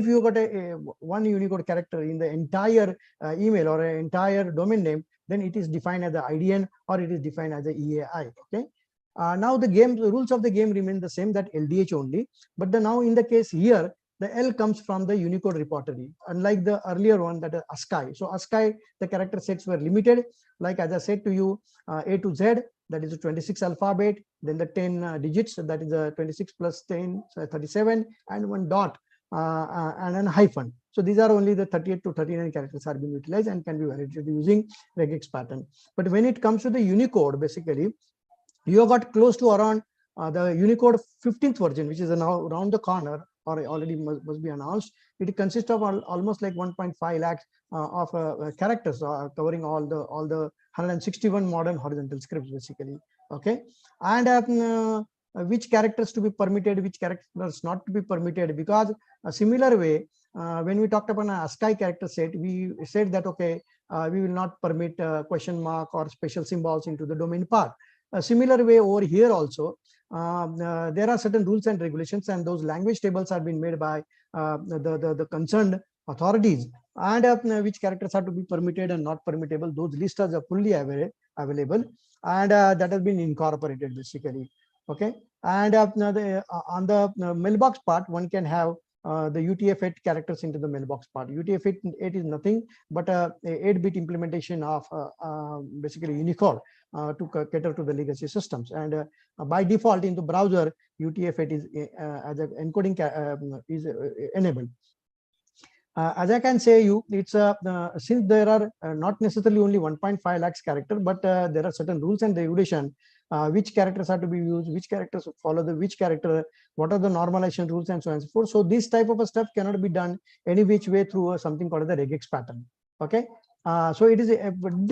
Speaker 5: you got a one Unicode character in the entire email or an entire domain name, then it is defined as the IDN or it is defined as the EAI. Okay. Now the rules of the game remain the same, that LDH only, but now in the case here, the L comes from the Unicode repository, unlike the earlier one, that is ASCII. So ASCII, the character sets were limited. Like as I said to you, A to Z, that is a 26 alphabet, then the 10 digits, that is a 26 plus 10, so 37, and one dot and then hyphen. So these are only the 38 to 39 characters are being utilized and can be validated using regex pattern. But when it comes to the Unicode, basically, you have got close to around the Unicode 15th version, which is now around the corner, or already must be announced. It consists of almost like 1.5 lakhs of characters covering all the 161 modern horizontal scripts, basically. Okay, and which characters to be permitted, which characters not to be permitted, because a similar way, when we talked about an ASCII character set, we said that okay, we will not permit question mark or special symbols into the domain part. A similar way over here also, there are certain rules and regulations, and those language tables are being made by the concerned authorities, and which characters are to be permitted and not permittable. Those lists are fully available, and that has been incorporated, basically. Okay, and on the mailbox part, one can have the UTF-8 characters into the mailbox part. UTF-8 is nothing but a 8-bit implementation of basically Unicode to cater to the legacy systems. And by default in the browser, UTF-8 is as an encoding is enabled. As I can say you, it's since there are not necessarily only 1.5 lakhs character, but there are certain rules and regulation, which characters are to be used, which characters follow the which character, what are the normalization rules, and so on and so forth. So this type of a stuff cannot be done any which way through something called the regex pattern. Okay, so it is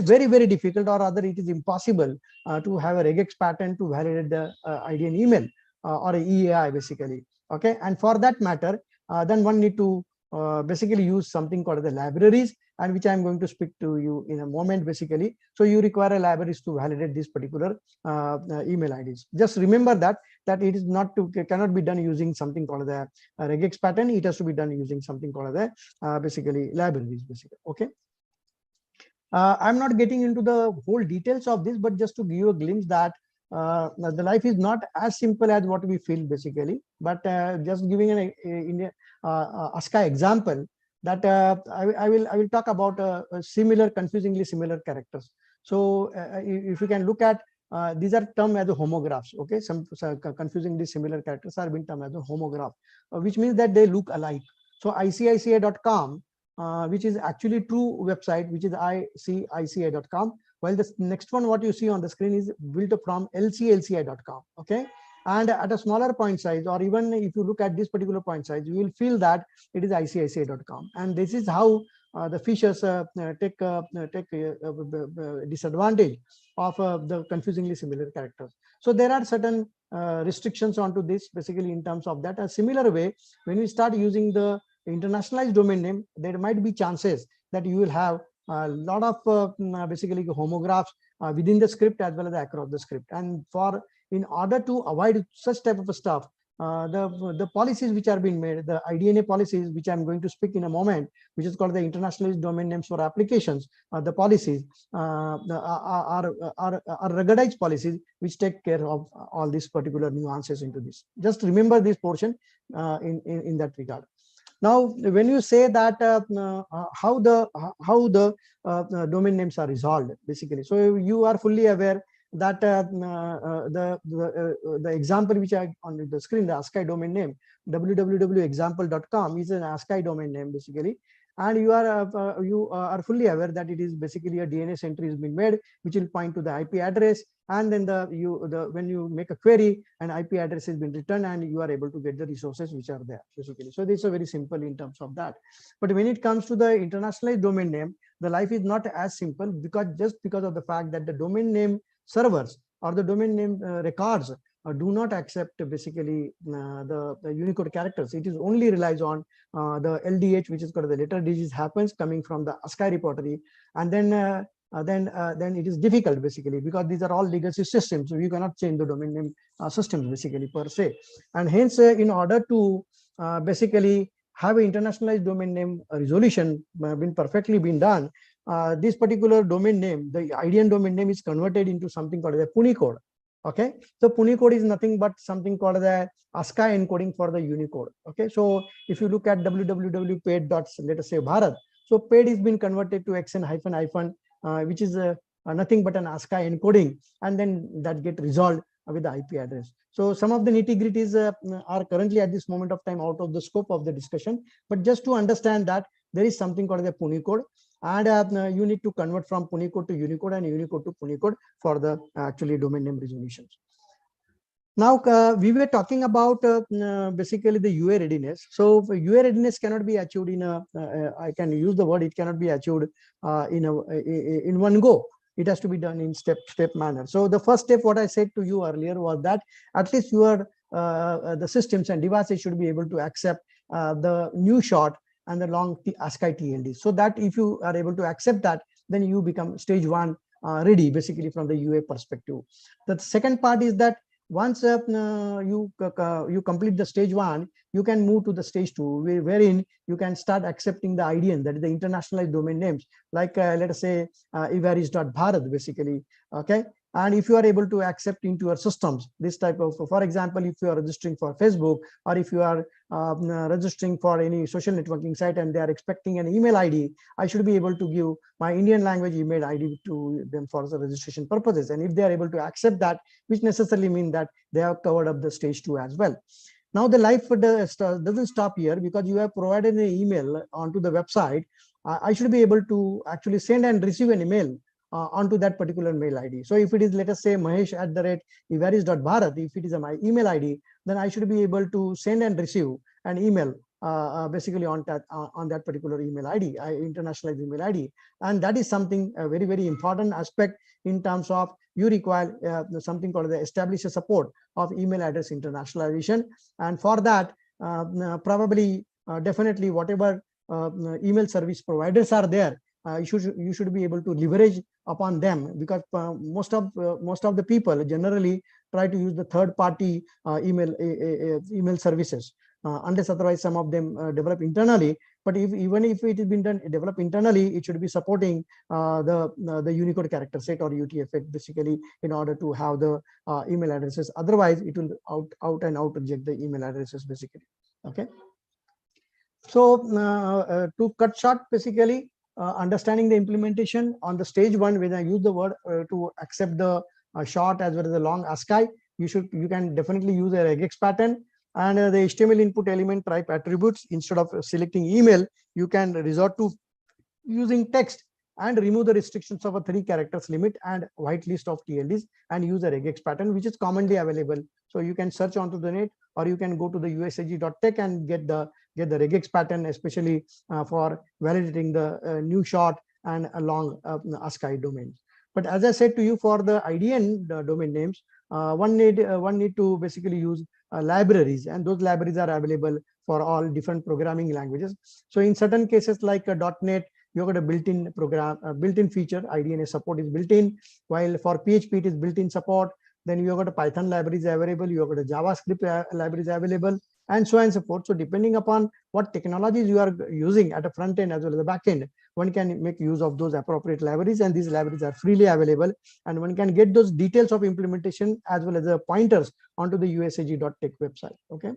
Speaker 5: very, very difficult, or rather it is impossible to have a regex pattern to validate the ID and email or a EAI, basically. Okay, and for that matter, then one need to basically use something called the libraries, and which I'm going to speak to you in a moment, basically. So you require a libraries to validate these particular email IDs. Just remember that it is not cannot be done using something called the regex pattern. It has to be done using something called the basically libraries, basically. Okay. I'm not getting into the whole details of this, but just to give you a glimpse that the life is not as simple as what we feel, basically. But just giving an ASCII example, that I will talk about similar, confusingly similar characters. So if you can look at these are termed as homographs. Okay, some confusingly similar characters are being termed as a homograph, which means that they look alike. So ICICI.com, which is actually true website, which is ICICI.com, while the next one what you see on the screen is built from LCLCI.com. Okay, and at a smaller point size, or even if you look at this particular point size, you will feel that it is ICICI.com. And this is how the fishers take disadvantage of the confusingly similar characters. So there are certain restrictions onto this, basically, in terms of that. A similar way, when we start using the internationalized domain name, there might be chances that you will have a lot of basically homographs within the script as well as across the script. And in order to avoid such type of stuff, the policies which are being made, the IDNA policies, which I'm going to speak in a moment, which is called the internationalized domain names for applications, the policies are ruggedized policies which take care of all these particular nuances into this. Just remember this portion in that regard. Now, when you say that how the domain names are resolved, basically, so you are fully aware that the example which I on the screen, the ASCII domain name, www.example.com, is an ASCII domain name, basically. And you are fully aware that it is basically a DNS entry has been made, which will point to the IP address, and then when you make a query, an IP address has been returned, and you are able to get the resources which are there, basically. So this is very simple in terms of that. But when it comes to the internationalized domain name, the life is not as simple, because of the fact that the domain name servers or the domain name records do not accept basically the Unicode characters. It is only relies on the LDH, which is called the letter digits happens coming from the ASCII repository, and then it is difficult, basically, because these are all legacy systems, so you cannot change the domain name systems, basically, per se. And hence, in order to basically have an internationalized domain name resolution perfectly been done, this particular domain name, the IDN domain name, is converted into something called the Punicode. Okay, so Punicode is nothing but something called the ASCII encoding for the Unicode. Okay, so if you look at www.paid. Let us say Bharat, so paid is been converted to xn --, which is nothing but an ASCII encoding, and then that get resolved with the IP address. So some of the nitty-gritties are currently at this moment of time out of the scope of the discussion, but just to understand that there is something called the Punicode, and you need to convert from Punicode to Unicode and Unicode to Punicode for the actually domain name resolutions. Now, we were talking about basically the UA readiness. So UA readiness cannot be achieved in a, I can use the word, it cannot be achieved in one go. It has to be done in step manner. So the first step, what I said to you earlier, was that at least your the systems and devices should be able to accept the new short and the long ASCII TLD. So that if you are able to accept that, then you become stage 1 ready, basically from the UA perspective. The second part is that once you complete the stage 1, you can move to the stage 2, wherein you can start accepting the IDN, that is the internationalized domain names, like let us say ivaris.bharat, basically. Okay. And if you are able to accept into your systems this type of, for example, if you are registering for Facebook, or if you are registering for any social networking site and they are expecting an email ID, I should be able to give my Indian language email ID to them for the registration purposes. And if they are able to accept that, which necessarily means that they have covered up the stage 2 as well. Now the life doesn't stop here, because you have provided an email onto the website. I should be able to actually send and receive an email onto that particular mail ID. So if it is, let us say, mahesh@ivaris.bharat, if it is my email ID, then I should be able to send and receive an email basically on that particular email ID, internationalized email ID. And that is something very, very important aspect in terms of you require something called the established support of email address internationalization. And for that, probably definitely whatever email service providers are there, you should be able to leverage upon them, because most of the people generally try to use the third party email services, unless otherwise some of them develop internally. But even if it has been developed internally, it should be supporting the Unicode character set or UTF-8, basically, in order to have the email addresses. Otherwise, it will out and out reject the email addresses, basically. Okay. So to cut short, basically, understanding the implementation on the stage 1, when I use the word to accept the short as well as the long ASCII, you can definitely use a regex pattern, and the HTML input element type attributes. Instead of selecting email, you can resort to using text and remove the restrictions of a 3 characters limit and whitelist of TLDs, and use a regex pattern, which is commonly available. So you can search onto the net, or you can go to the usag.tech and get the regex pattern, especially for validating the new short and a long ASCII domains. But as I said to you, for the IDN domain names, one need to basically use libraries, and those libraries are available for all different programming languages. So in certain cases like .NET, you've got a built-in program, built-in feature, IDNA support is built-in, while for PHP it is built-in support. Then you've got a Python libraries available, you've got a JavaScript libraries available, and so on and so forth. So depending upon what technologies you are using at a front end as well as the back end, one can make use of those appropriate libraries, and these libraries are freely available, and one can get those details of implementation as well as the pointers onto the usag.tech website. Okay.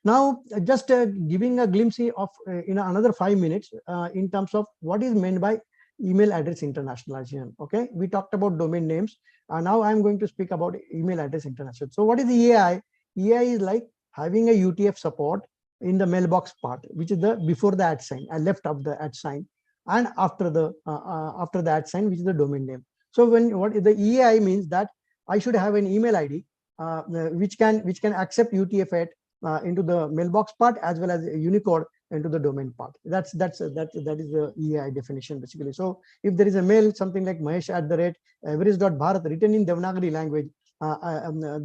Speaker 5: Now, just giving a glimpse of in another 5 minutes in terms of what is meant by email address internationalization. Okay, we talked about domain names. Now I'm going to speak about email address internationalization. So what is EAI? EAI is like having a UTF support in the mailbox part, which is the before the @ sign, left of the @ sign, and after the @ sign, which is the domain name. So what the EAI means that I should have an email ID which can accept UTF-8 into the mailbox part as well as Unicode into the domain part. That is the EAI definition, basically. So if there is a mail, something like mahesh@ivaris.bharat written in Devanagari language,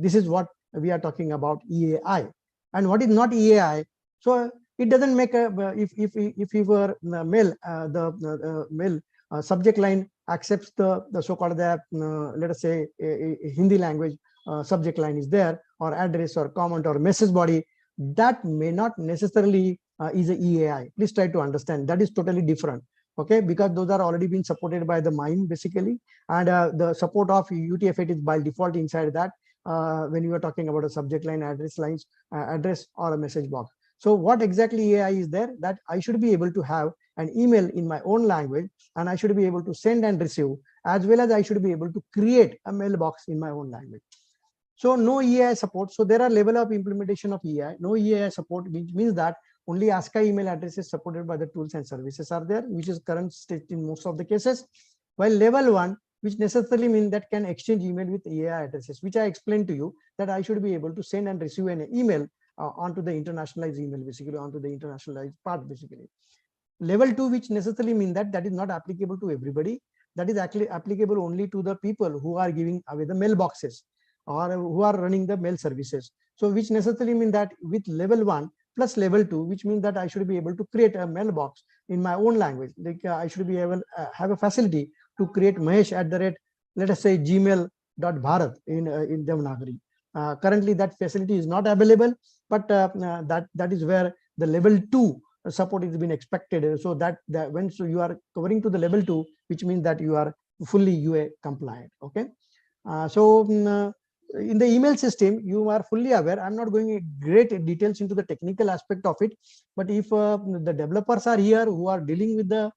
Speaker 5: this is what we are talking about, EAI. And what is not EAI? So it doesn't make a, if your mail, the mail subject line accepts the so-called let us say a Hindi language subject line is there, or address or comment or message body, that may not necessarily is a EAI. Please try to understand that is totally different. Okay, because those are already been supported by the MIME, basically, and the support of UTF-8 is by default inside that when you are talking about a subject line, address lines, address or a message box. So what exactly EAI is there? That I should be able to have an email in my own language, and I should be able to send and receive as well as I should be able to create a mailbox in my own language. So no EAI support. So there are level of implementation of EAI. No EAI support, which means that only ASCII email addresses supported by the tools and services are there, which is current state in most of the cases. While level 1, which necessarily means that can exchange email with EAI addresses, which I explained to you that I should be able to send and receive an email onto the internationalized email, basically onto the internationalized part, basically. Level 2, which necessarily means that that is not applicable to everybody. That is actually applicable only to the people who are giving away the mailboxes or who are running the mail services. So which necessarily means that with level 1 plus level 2, which means that I should be able to create a mailbox in my own language. Like I should be able have a facility to create Mahesh at the rate, let us say gmail.bharat in Devanagari. Currently that facility is not available, but that is where the level 2 support is being expected. So that when you are covering to the level 2, which means that you are fully UA compliant. Okay. In the email system, you are fully aware. I'm not going in great details into the technical aspect of it, but if the developers are here who are dealing with the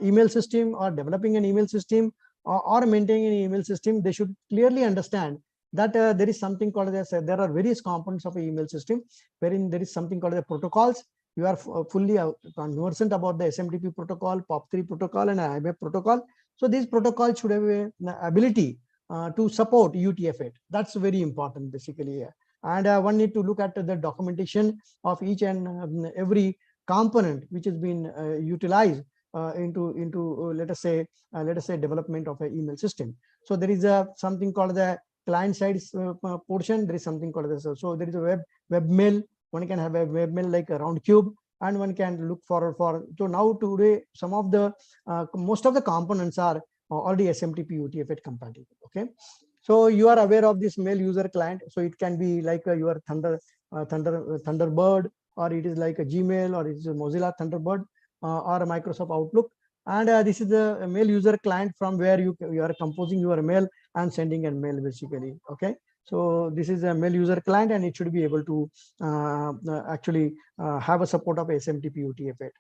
Speaker 5: email system or developing an email system or maintaining an email system, they should clearly understand that there is something called as there are various components of an email system, wherein there is something called the protocols. You are fully conversant about the SMTP protocol, POP3 protocol, and IMAP protocol. So these protocols should have an ability to support UTF-8. That's very important, basically. And one need to look at the documentation of each and every component which has been utilized into let us say development of an email system. So there is something called the client side portion. There is something called this. So there is a webmail. One can have a webmail like a round cube, and one can look for. So now today, some of the most of the components are already SMTP UTF-8 compatible. Okay, so you are aware of this mail user client. So it can be like your Thunderbird, or it is like a Gmail, or it is a Mozilla Thunderbird, or a Microsoft Outlook. And this is the mail user client from where you are composing your mail and sending a mail, basically. Okay. So this is a mail user client, and it should be able to actually have a support of SMTP UTF-8.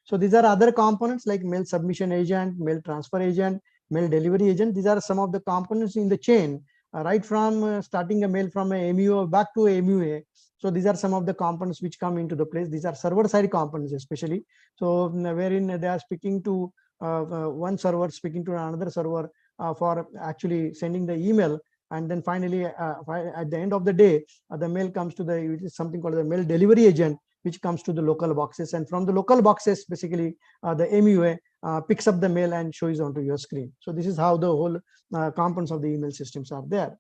Speaker 5: So these are other components like mail submission agent, mail transfer agent, mail delivery agent. These are some of the components in the chain, right from starting a mail from a MUA back to a MUA. So these are some of the components which come into the place. These are server side components, especially. So wherein they are speaking to one server, speaking to another server for actually sending the email. And then finally, at the end of the day, the mail comes to the something called the mail delivery agent, which comes to the local boxes. And from the local boxes, basically, the MUA picks up the mail and shows onto your screen. So this is how the whole components of the email systems are there.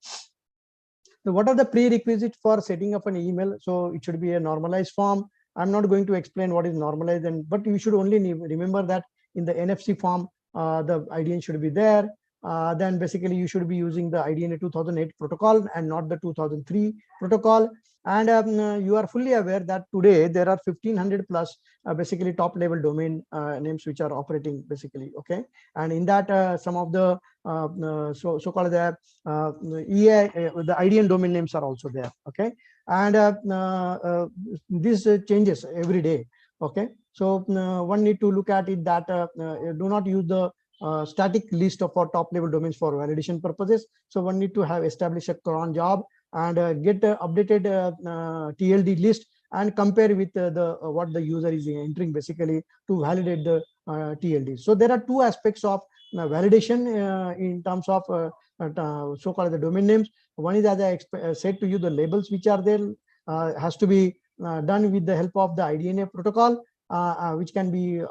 Speaker 5: So what are the prerequisites for setting up an email? So it should be a normalized form. I'm not going to explain what is normalized, but you should only remember that in the NFC form, the IDN should be there. Then basically you should be using the IDNA 2008 protocol and not the 2003 protocol. And you are fully aware that today there are 1500 plus basically top level domain names which are operating, basically. Okay. And in that some of the so-called the the IDN domain names are also there. Okay. And this changes every day. Okay. So one need to look at it that do not use the static list of our top level domains for validation purposes. So one need to have established a cron job and get updated TLD list and compare with what the user is entering, basically, to validate the TLD. So there are two aspects of validation in terms of so-called the domain names. One is, as I said to you, the labels which are there has to be done with the help of the IDNA protocol. Which can be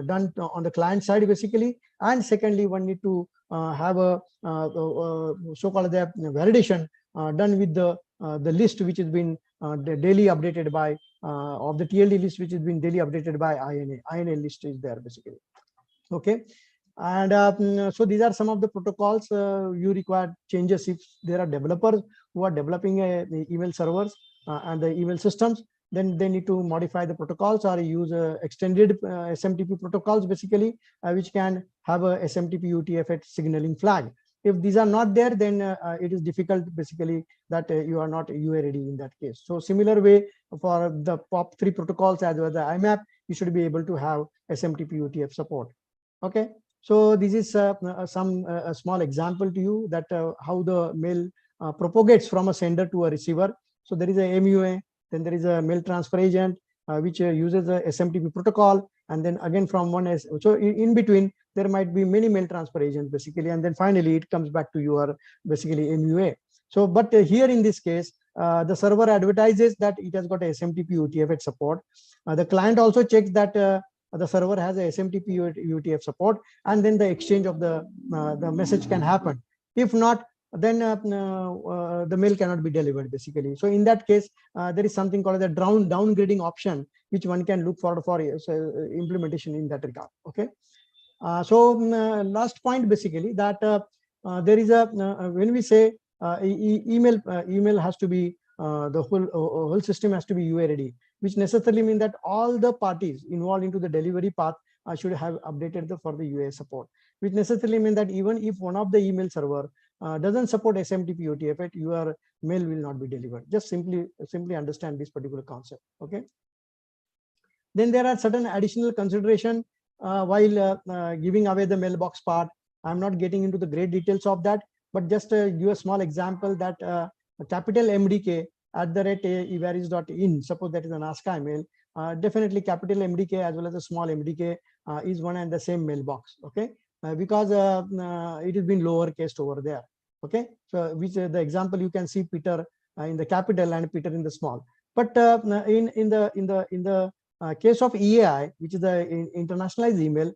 Speaker 5: done on the client side, basically. And secondly, one need to have a so-called the validation done with the list which has been daily updated by of the TLD list, which has been daily updated by INA. INA list is there, basically. Okay. And so these are some of the protocols you require changes if there are developers who are developing email servers and the email systems. Then they need to modify the protocols or use extended SMTP protocols, basically, which can have a SMTP UTF-8 signaling flag. If these are not there, then it is difficult, basically, that you are not UA ready in that case. So similar way for the POP3 protocols as well as the IMAP, you should be able to have SMTP UTF support. Okay. So this is some a small example to you that how the mail propagates from a sender to a receiver. So there is a MUA, then there is a mail transfer agent, which uses a SMTP protocol, and then again from one S. So in between there might be many mail transfer agents basically, and then finally it comes back to your basically MUA. So, but here in this case, the server advertises that it has got a SMTP UTF-8 support. The client also checks that the server has a SMTP UTF support, and then the exchange of the message can happen. If not, then the mail cannot be delivered basically. So in that case, there is something called the downgrading option, which one can look for implementation in that regard. Okay. Last point basically that there is a when we say email has to be the whole system has to be UA ready, which necessarily means that all the parties involved into the delivery path should have updated for the UA support, which necessarily means that even if one of the email server doesn't support SMTP UTF-8, your mail will not be delivered. Just simply understand this particular concept. Okay. Then there are certain additional consideration while giving away the mailbox part. I'm not getting into the great details of that, but just give a small example that capital MDK @evaris.in, suppose that is an ASCII email, definitely capital MDK as well as a small MDK is one and the same mailbox. Okay, because it has been lowercase over there. Okay, so which the example you can see Peter in the capital and Peter in the small. But in the case of EAI, which is the internationalized email,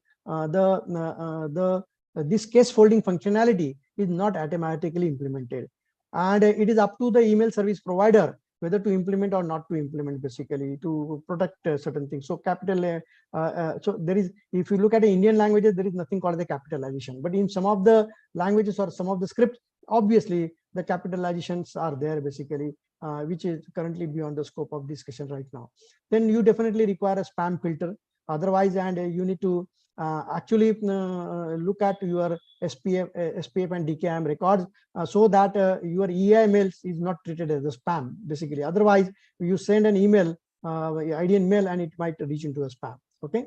Speaker 5: this case folding functionality is not automatically implemented, and it is up to the email service provider whether to implement or not to implement, basically to protect certain things. So capital, so there is, if you look at the Indian languages, there is nothing called the capitalization, but in some of the languages or some of the scripts, obviously the capitalizations are there basically, which is currently beyond the scope of discussion right now. Then you definitely require a spam filter, otherwise, and you need to actually look at your SPF and DKIM records so that your EI mails is not treated as a spam basically. Otherwise, you send an email, IDN mail, and it might reach into a spam. Okay,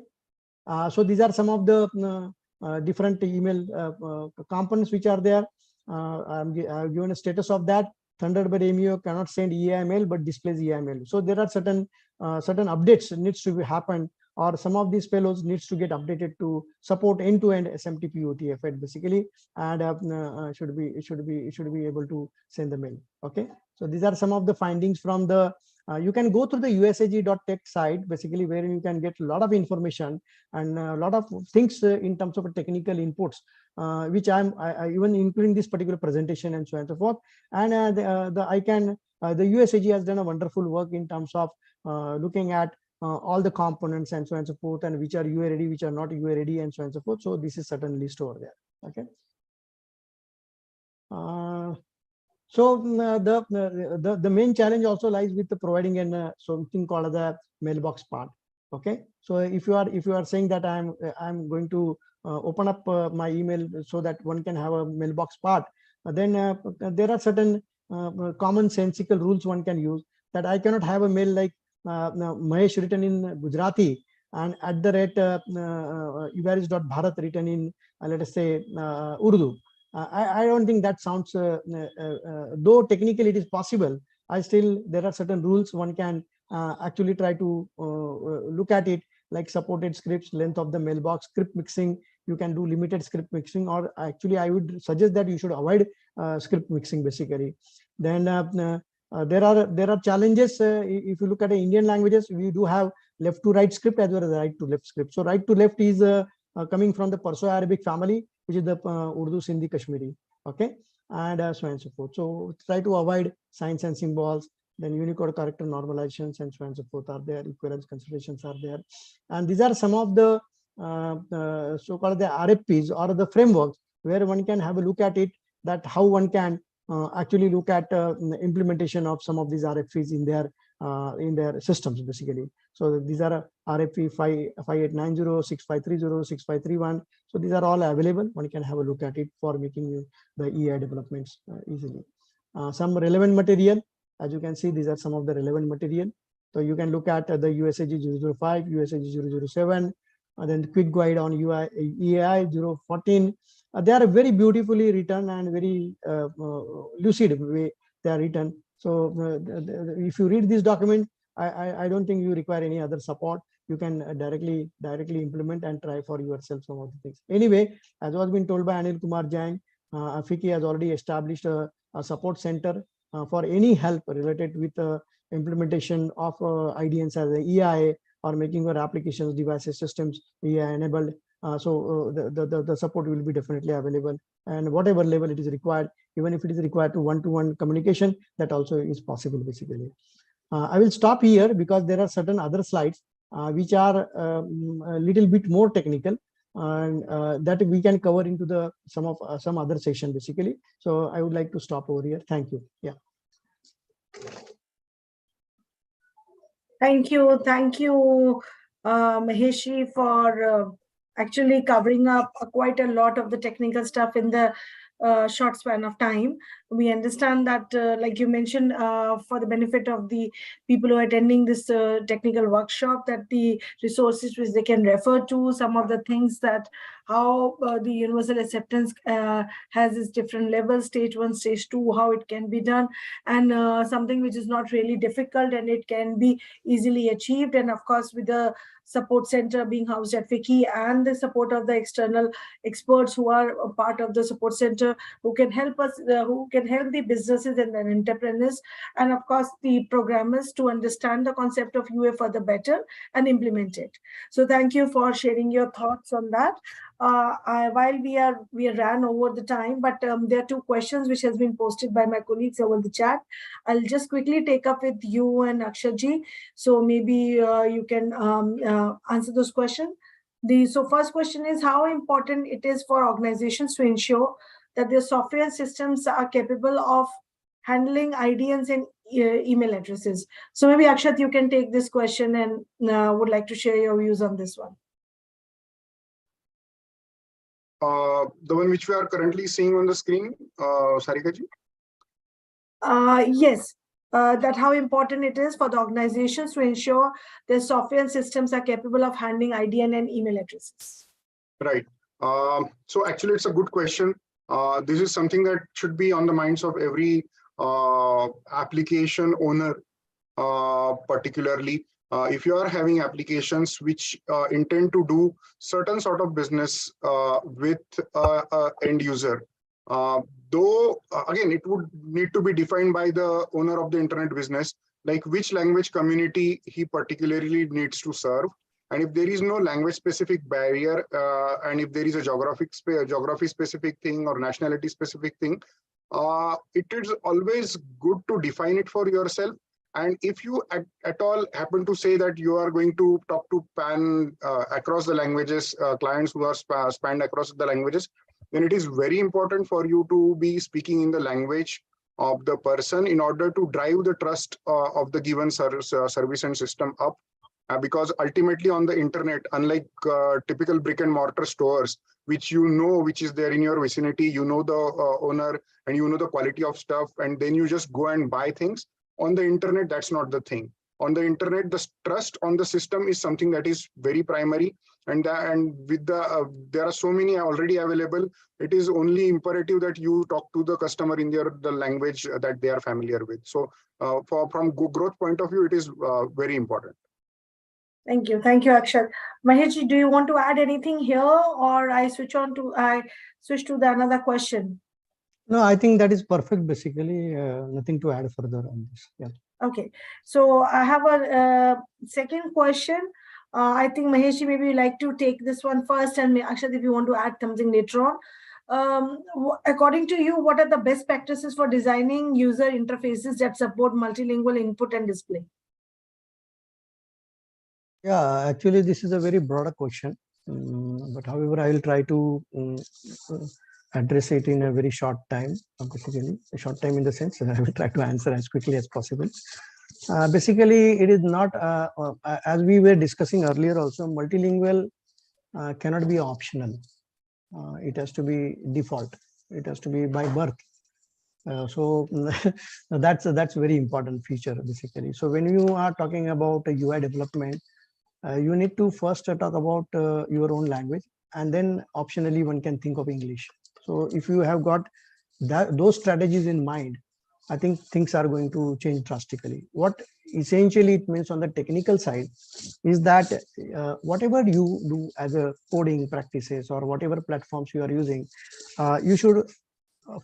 Speaker 5: so these are some of the different email components which are there. I've given a status of that. Thunderbird MUO cannot send EI mail but displays EI mail. So there are certain updates needs to be happen, or some of these payloads needs to get updated to support end-to-end SMTP UTF-8 basically, and should be able to send the mail. Okay, so these are some of the findings from the. You can go through the usag.tech site basically, where you can get a lot of information and a lot of things in terms of technical inputs, which I even including this particular presentation and so on and so forth. And the USAG has done a wonderful work in terms of looking at all the components and so on and so forth, and which are UA ready, which are not UA ready, and so on and so forth. So this is certain list over there. Okay. So the main challenge also lies with the providing an something called the mailbox part. Okay, so if you are saying that I'm going to open up my email so that one can have a mailbox part, then there are certain commonsensical rules one can use, that I cannot have a mail like Mahesh written in Gujarati and @evaris.bharat written in let us say Urdu. I don't think that sounds, though technically it is possible, there are certain rules one can actually try to look at it, like supported scripts, length of the mailbox, script mixing. You can do limited script mixing, or actually I would suggest that you should avoid script mixing basically. Then there are challenges. If you look at the Indian languages, we do have left to right script as well as right to left script. So right to left is coming from the Perso-Arabic family, which is the Urdu, Sindhi, Kashmiri. Okay, and so on and so forth. So try to avoid signs and symbols. Then Unicode character normalizations and so on and so forth are there. Equivalence considerations are there, and these are some of the so-called the RFPs or the frameworks where one can have a look at it, that how one can actually look at implementation of some of these RFPs in their systems basically. So these are RFP 5890, 6530, 6531. So these are all available. One can have a look at it for making the EI developments easily. Some relevant material, as you can see, these are some of the relevant material. So you can look at the USAG 005, USAG 007, then the quick guide on EAI 014. They are very beautifully written and very lucid way they are written. So if you read this document, I don't think you require any other support. You can directly implement and try for yourself some of the things. Anyway, as was been told by Anil Kumar Jain, FICCI has already established a support center for any help related with implementation of IDNs as an EIA or making your applications, devices, systems EIA enabled. The support will be definitely available, and whatever level it is required, even if it is required to one-to-one communication, that also is possible basically. I will stop here because there are certain other slides which are a little bit more technical, and that we can cover into the some other session basically. So I would like to stop over here. Thank you. Yeah.
Speaker 1: Thank you, Maheshi, for actually covering up quite a lot of the technical stuff in the short span of time. We understand that, like you mentioned, for the benefit of the people who are attending this technical workshop, that the resources which they can refer to, some of the things that how the universal acceptance has its different levels, stage 1, stage 2, how it can be done, and something which is not really difficult and it can be easily achieved. And of course, with the support center being housed at FICCI and the support of the external experts who are a part of the support center, who can help us, who can help the businesses and the entrepreneurs, and of course the programmers to understand the concept of UA further better and implement it. So thank you for sharing your thoughts on that. While we ran over the time, but there are two questions which has been posted by my colleagues over the chat. I'll just quickly take up with you and Aksharji. So maybe you can answer those questions. So first question is how important it is for organizations to ensure that their software systems are capable of handling IDNs and email addresses. So maybe Akshat, you can take this question and would like to share your views on this one.
Speaker 3: The one which we are currently seeing on the screen, Sarika ji?
Speaker 1: Yes, that how important it is for the organizations to ensure their software and systems are capable of handling IDN and email addresses.
Speaker 3: Right. So actually, it's a good question. This is something that should be on the minds of every application owner, particularly if you are having applications which intend to do certain sort of business with end user. Though, again, it would need to be defined by the owner of the internet business, like which language community he particularly needs to serve. And if there is no language specific barrier, and if there is a geography specific thing or nationality specific thing, it is always good to define it for yourself. And if you at all happen to say that you are going to talk to PAN across the languages, clients who are spanned across the languages, then it is very important for you to be speaking in the language of the person in order to drive the trust of the given service and system up. Because ultimately on the internet, unlike typical brick and mortar stores, which which is there in your vicinity, you know the owner and you know the quality of stuff, and then you just go and buy things. On the internet, that's not the thing. On the internet, the trust on the system is something that is very primary, and with the there are so many already available. It is only imperative that you talk to the customer in the language that they are familiar with. So, from growth point of view, it is very important.
Speaker 1: Thank you, Akshat. Mahesh, do you want to add anything here, or I switch to the another question?
Speaker 5: No, I think that is perfect. Basically, nothing to add further on this. Yeah.
Speaker 1: Okay, so I have a second question. I think Mahesh, maybe you like to take this one first, and Akshat, if you want to add something later on. According to you, what are the best practices for designing user interfaces that support multilingual input and display?
Speaker 5: Yeah, actually, this is a very broader question, but however, I will try to address it in a very short time. Basically, a short time in the sense that I will try to answer as quickly as possible. Basically, it is not, as we were discussing earlier also, multilingual cannot be optional. It has to be default. It has to be by birth. So that's a very important feature basically. So when you are talking about a UI development, you need to first talk about your own language, and then optionally one can think of English. So if you have got those strategies in mind, I think things are going to change drastically. What essentially it means on the technical side is that whatever you do as a coding practices or whatever platforms you are using, you should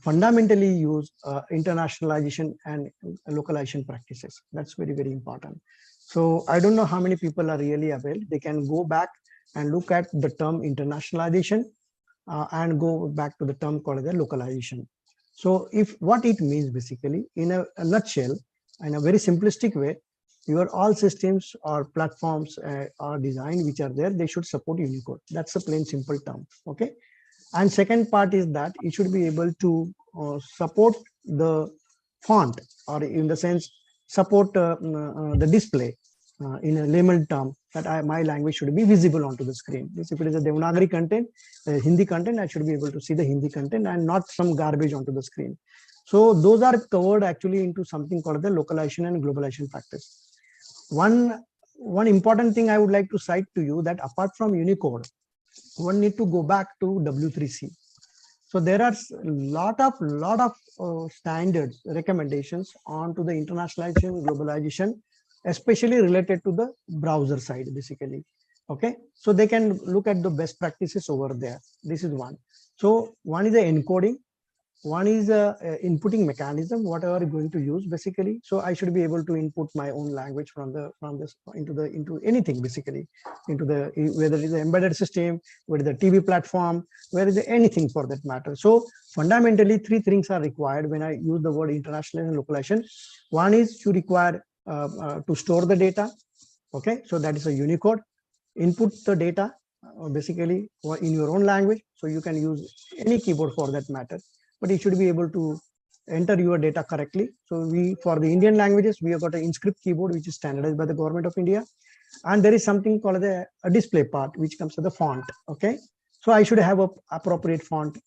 Speaker 5: fundamentally use internationalization and localization practices. That's very, very important. So I don't know how many people are really aware. They can go back and look at the term internationalization and go back to the term called the localization. So if what it means basically in a nutshell, in a very simplistic way, your all systems or platforms or design which are there, they should support Unicode. That's a plain simple term. Okay. And second part is that it should be able to support the font, or in the sense support the display in a layman term, that my language should be visible onto the screen. If it is a Devanagari content, Hindi content, I should be able to see the Hindi content and not some garbage onto the screen. So those are covered actually into something called the localization and globalization practice. One important thing I would like to cite to you, that apart from Unicode, one need to go back to W3C. So there are lot of standards, recommendations onto the internationalization, globalization, especially related to the browser side, basically. Okay, so they can look at the best practices over there. This is one. So one is the encoding, one is a inputting mechanism, whatever you're going to use basically. So I should be able to input my own language from this into anything basically, into the, whether it is an embedded system, whether the TV platform, whether it is anything for that matter. So fundamentally, three things are required when I use the word international and localization. One is you require to store the data. Okay, so that is a Unicode. Input the data basically in your own language, so you can use any keyboard for that matter, but you should be able to enter your data correctly. So for the Indian languages, we have got an Inscript keyboard, which is standardized by the government of India. And there is something called a display part, which comes to the font. Okay, so I should have a appropriate font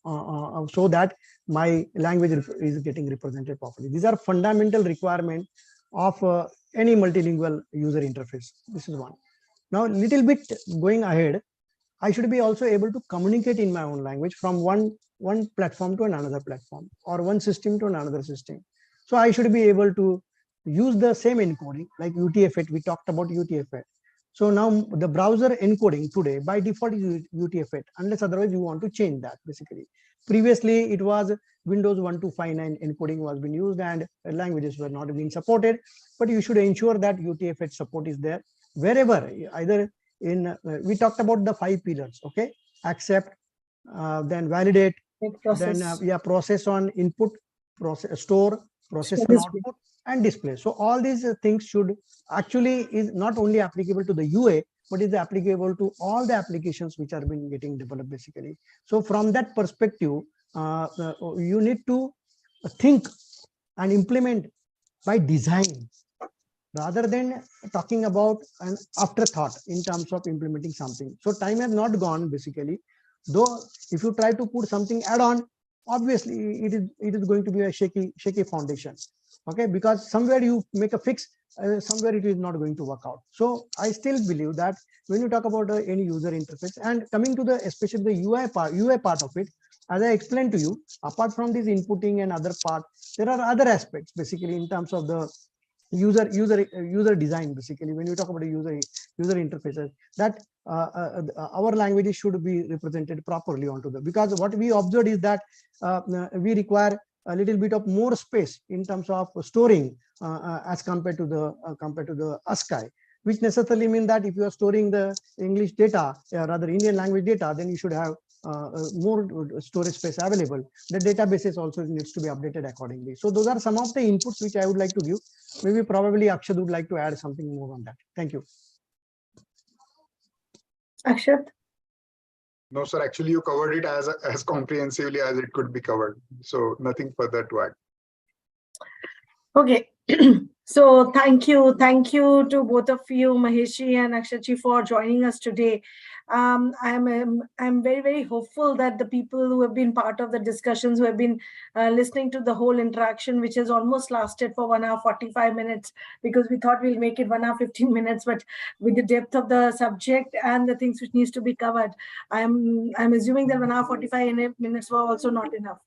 Speaker 5: so that my language is getting represented properly. These are fundamental requirements of any multilingual user interface. This is one. Now, a little bit going ahead, I should be also able to communicate in my own language from one platform to another platform, or one system to another system. So I should be able to use the same encoding like UTF-8. We talked about UTF-8. So now the browser encoding today by default is UTF-8, unless otherwise you want to change that basically. Previously, it was Windows 1259 encoding was being used and languages were not being supported, but you should ensure that UTF-8 support is there wherever, either in, we talked about the 5 pillars, okay? Accept, then validate, then process on input, process, store, process on output, and display. So all these things should actually is not only applicable to the UA, but is applicable to all the applications which are being getting developed basically. So from that perspective, you need to think and implement by design, rather than talking about an afterthought in terms of implementing something. So time has not gone basically, though if you try to put something add-on, obviously it is going to be a shaky foundation. Okay, because somewhere you make a fix, somewhere it is not going to work out. So I still believe that when you talk about any user interface, and coming to the especially the UI part of it, as I explained to you, apart from this inputting and other part, there are other aspects basically in terms of the user design basically. When you talk about a user interfaces, that our languages should be represented properly onto the, because what we observed is that we require a little bit of more space in terms of storing as compared to the ASCII, which necessarily means that if you are storing the English data, rather Indian language data, then you should have more storage space available. The databases also needs to be updated accordingly. So those are some of the inputs which I would like to give. Maybe probably Akshat would like to add something more on that. Thank you.
Speaker 1: Akshat?
Speaker 3: No, sir, actually you covered it as comprehensively as it could be covered. So nothing further to add.
Speaker 1: Okay. So thank you to both of you, Maheshi and Akshatji, for joining us today. I'm very, very hopeful that the people who have been part of the discussions, who have been listening to the whole interaction, which has almost lasted for 1 hour 45 minutes, because we thought we'll make it 1 hour 15 minutes, but with the depth of the subject and the things which needs to be covered, I'm assuming that 1 hour 45 minutes were also not enough.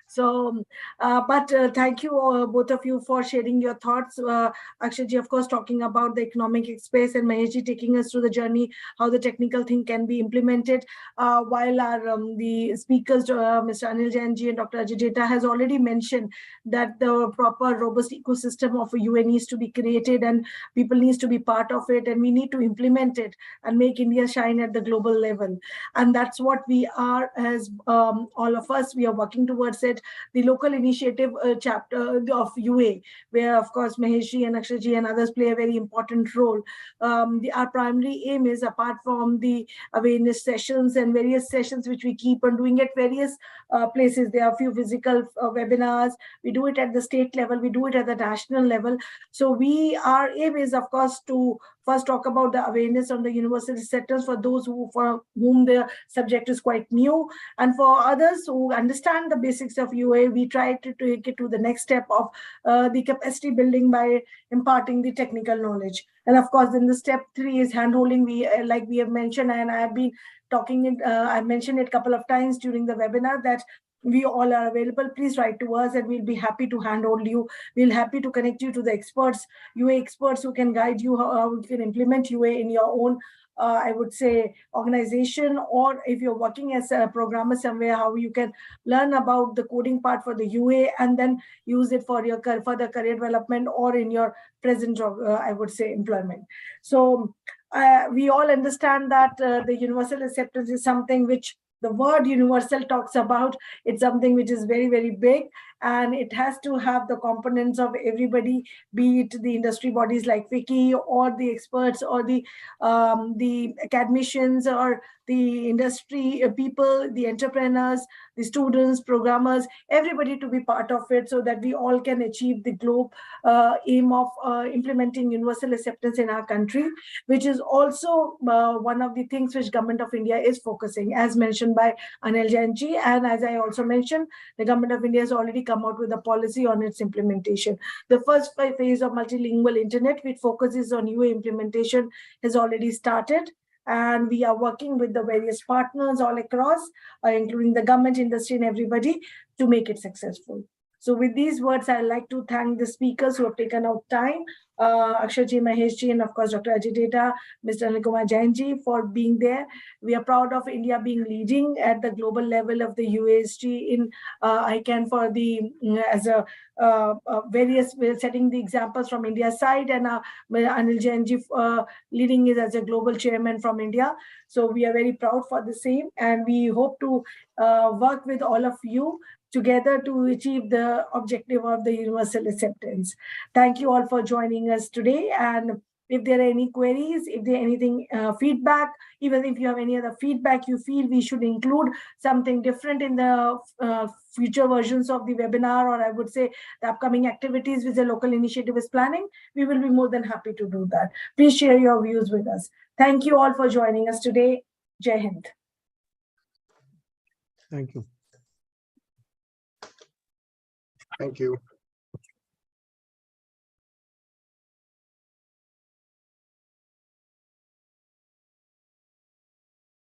Speaker 1: So, but thank you both of you for sharing your thoughts. Akshayji, of course, talking about the economic space, and Maheshji taking us through the journey, how the technical thing can be implemented. While our the speakers, Mr. Anil Jainji and Dr. Ajay Data, has already mentioned that the proper robust ecosystem of a UA needs to be created, and people needs to be part of it, and we need to implement it and make India shine at the global level. And that's what we are, as all of us, we are working towards it. The local initiative chapter of UA, where of course Maheshji and Akshayji and others play a very important role. Our primary aim is, apart from the awareness sessions and various sessions which we keep on doing at various places, there are a few physical webinars, we do it at the state level, we do it at the national level. So our aim is, of course, to first talk about the awareness on the universal sectors for those for whom the subject is quite new, and for others who understand the basics of UA, we try to take it to the next step of the capacity building by imparting the technical knowledge. And of course, then the step 3 is handholding. We, like we have mentioned, and I have been talking it, I mentioned it a couple of times during the webinar, that we all are available. Please write to us and we'll be happy to handhold you. We'll happy to connect you to the experts, UA experts, who can guide you how you can implement UA in your own I would say organization, or if you're working as a programmer somewhere, how you can learn about the coding part for the UA and then use it for your further career development or in your present job, I would say, employment. So we all understand that the universal acceptance is something which the word universal talks about. It's something which is very, very big, and it has to have the components of everybody, be it the industry bodies like FICCI or the experts or the academicians or the industry people, the entrepreneurs, the students, programmers, everybody to be part of it, so that we all can achieve the globe aim of implementing universal acceptance in our country, which is also one of the things which Government of India is focusing, as mentioned by Anil Jainji. And as I also mentioned, the Government of India has already come out with a policy on its implementation. The first phase of multilingual internet, which focuses on UA implementation, has already started. And we are working with the various partners all across, including the government, industry, and everybody, to make it successful. So with these words, I'd like to thank the speakers who have taken out time, Akshayji, Maheshji, and of course, Dr. Ajay Data, Mr. Anil Kumar Jainji, for being there. We are proud of India being leading at the global level of the UASG in ICANN for the, as a various, we're setting the examples from India's side, and Anil Jainji leading it as a global chairman from India. So we are very proud for the same, and we hope to work with all of you together to achieve the objective of the universal acceptance. Thank you all for joining us today. And if there are any queries, if there are anything feedback, even if you have any other feedback you feel we should include something different in the future versions of the webinar, or I would say the upcoming activities which the local initiative is planning, we will be more than happy to do that. Please share your views with us. Thank you all for joining us today. Jai Hind.
Speaker 5: Thank you.
Speaker 3: Thank you.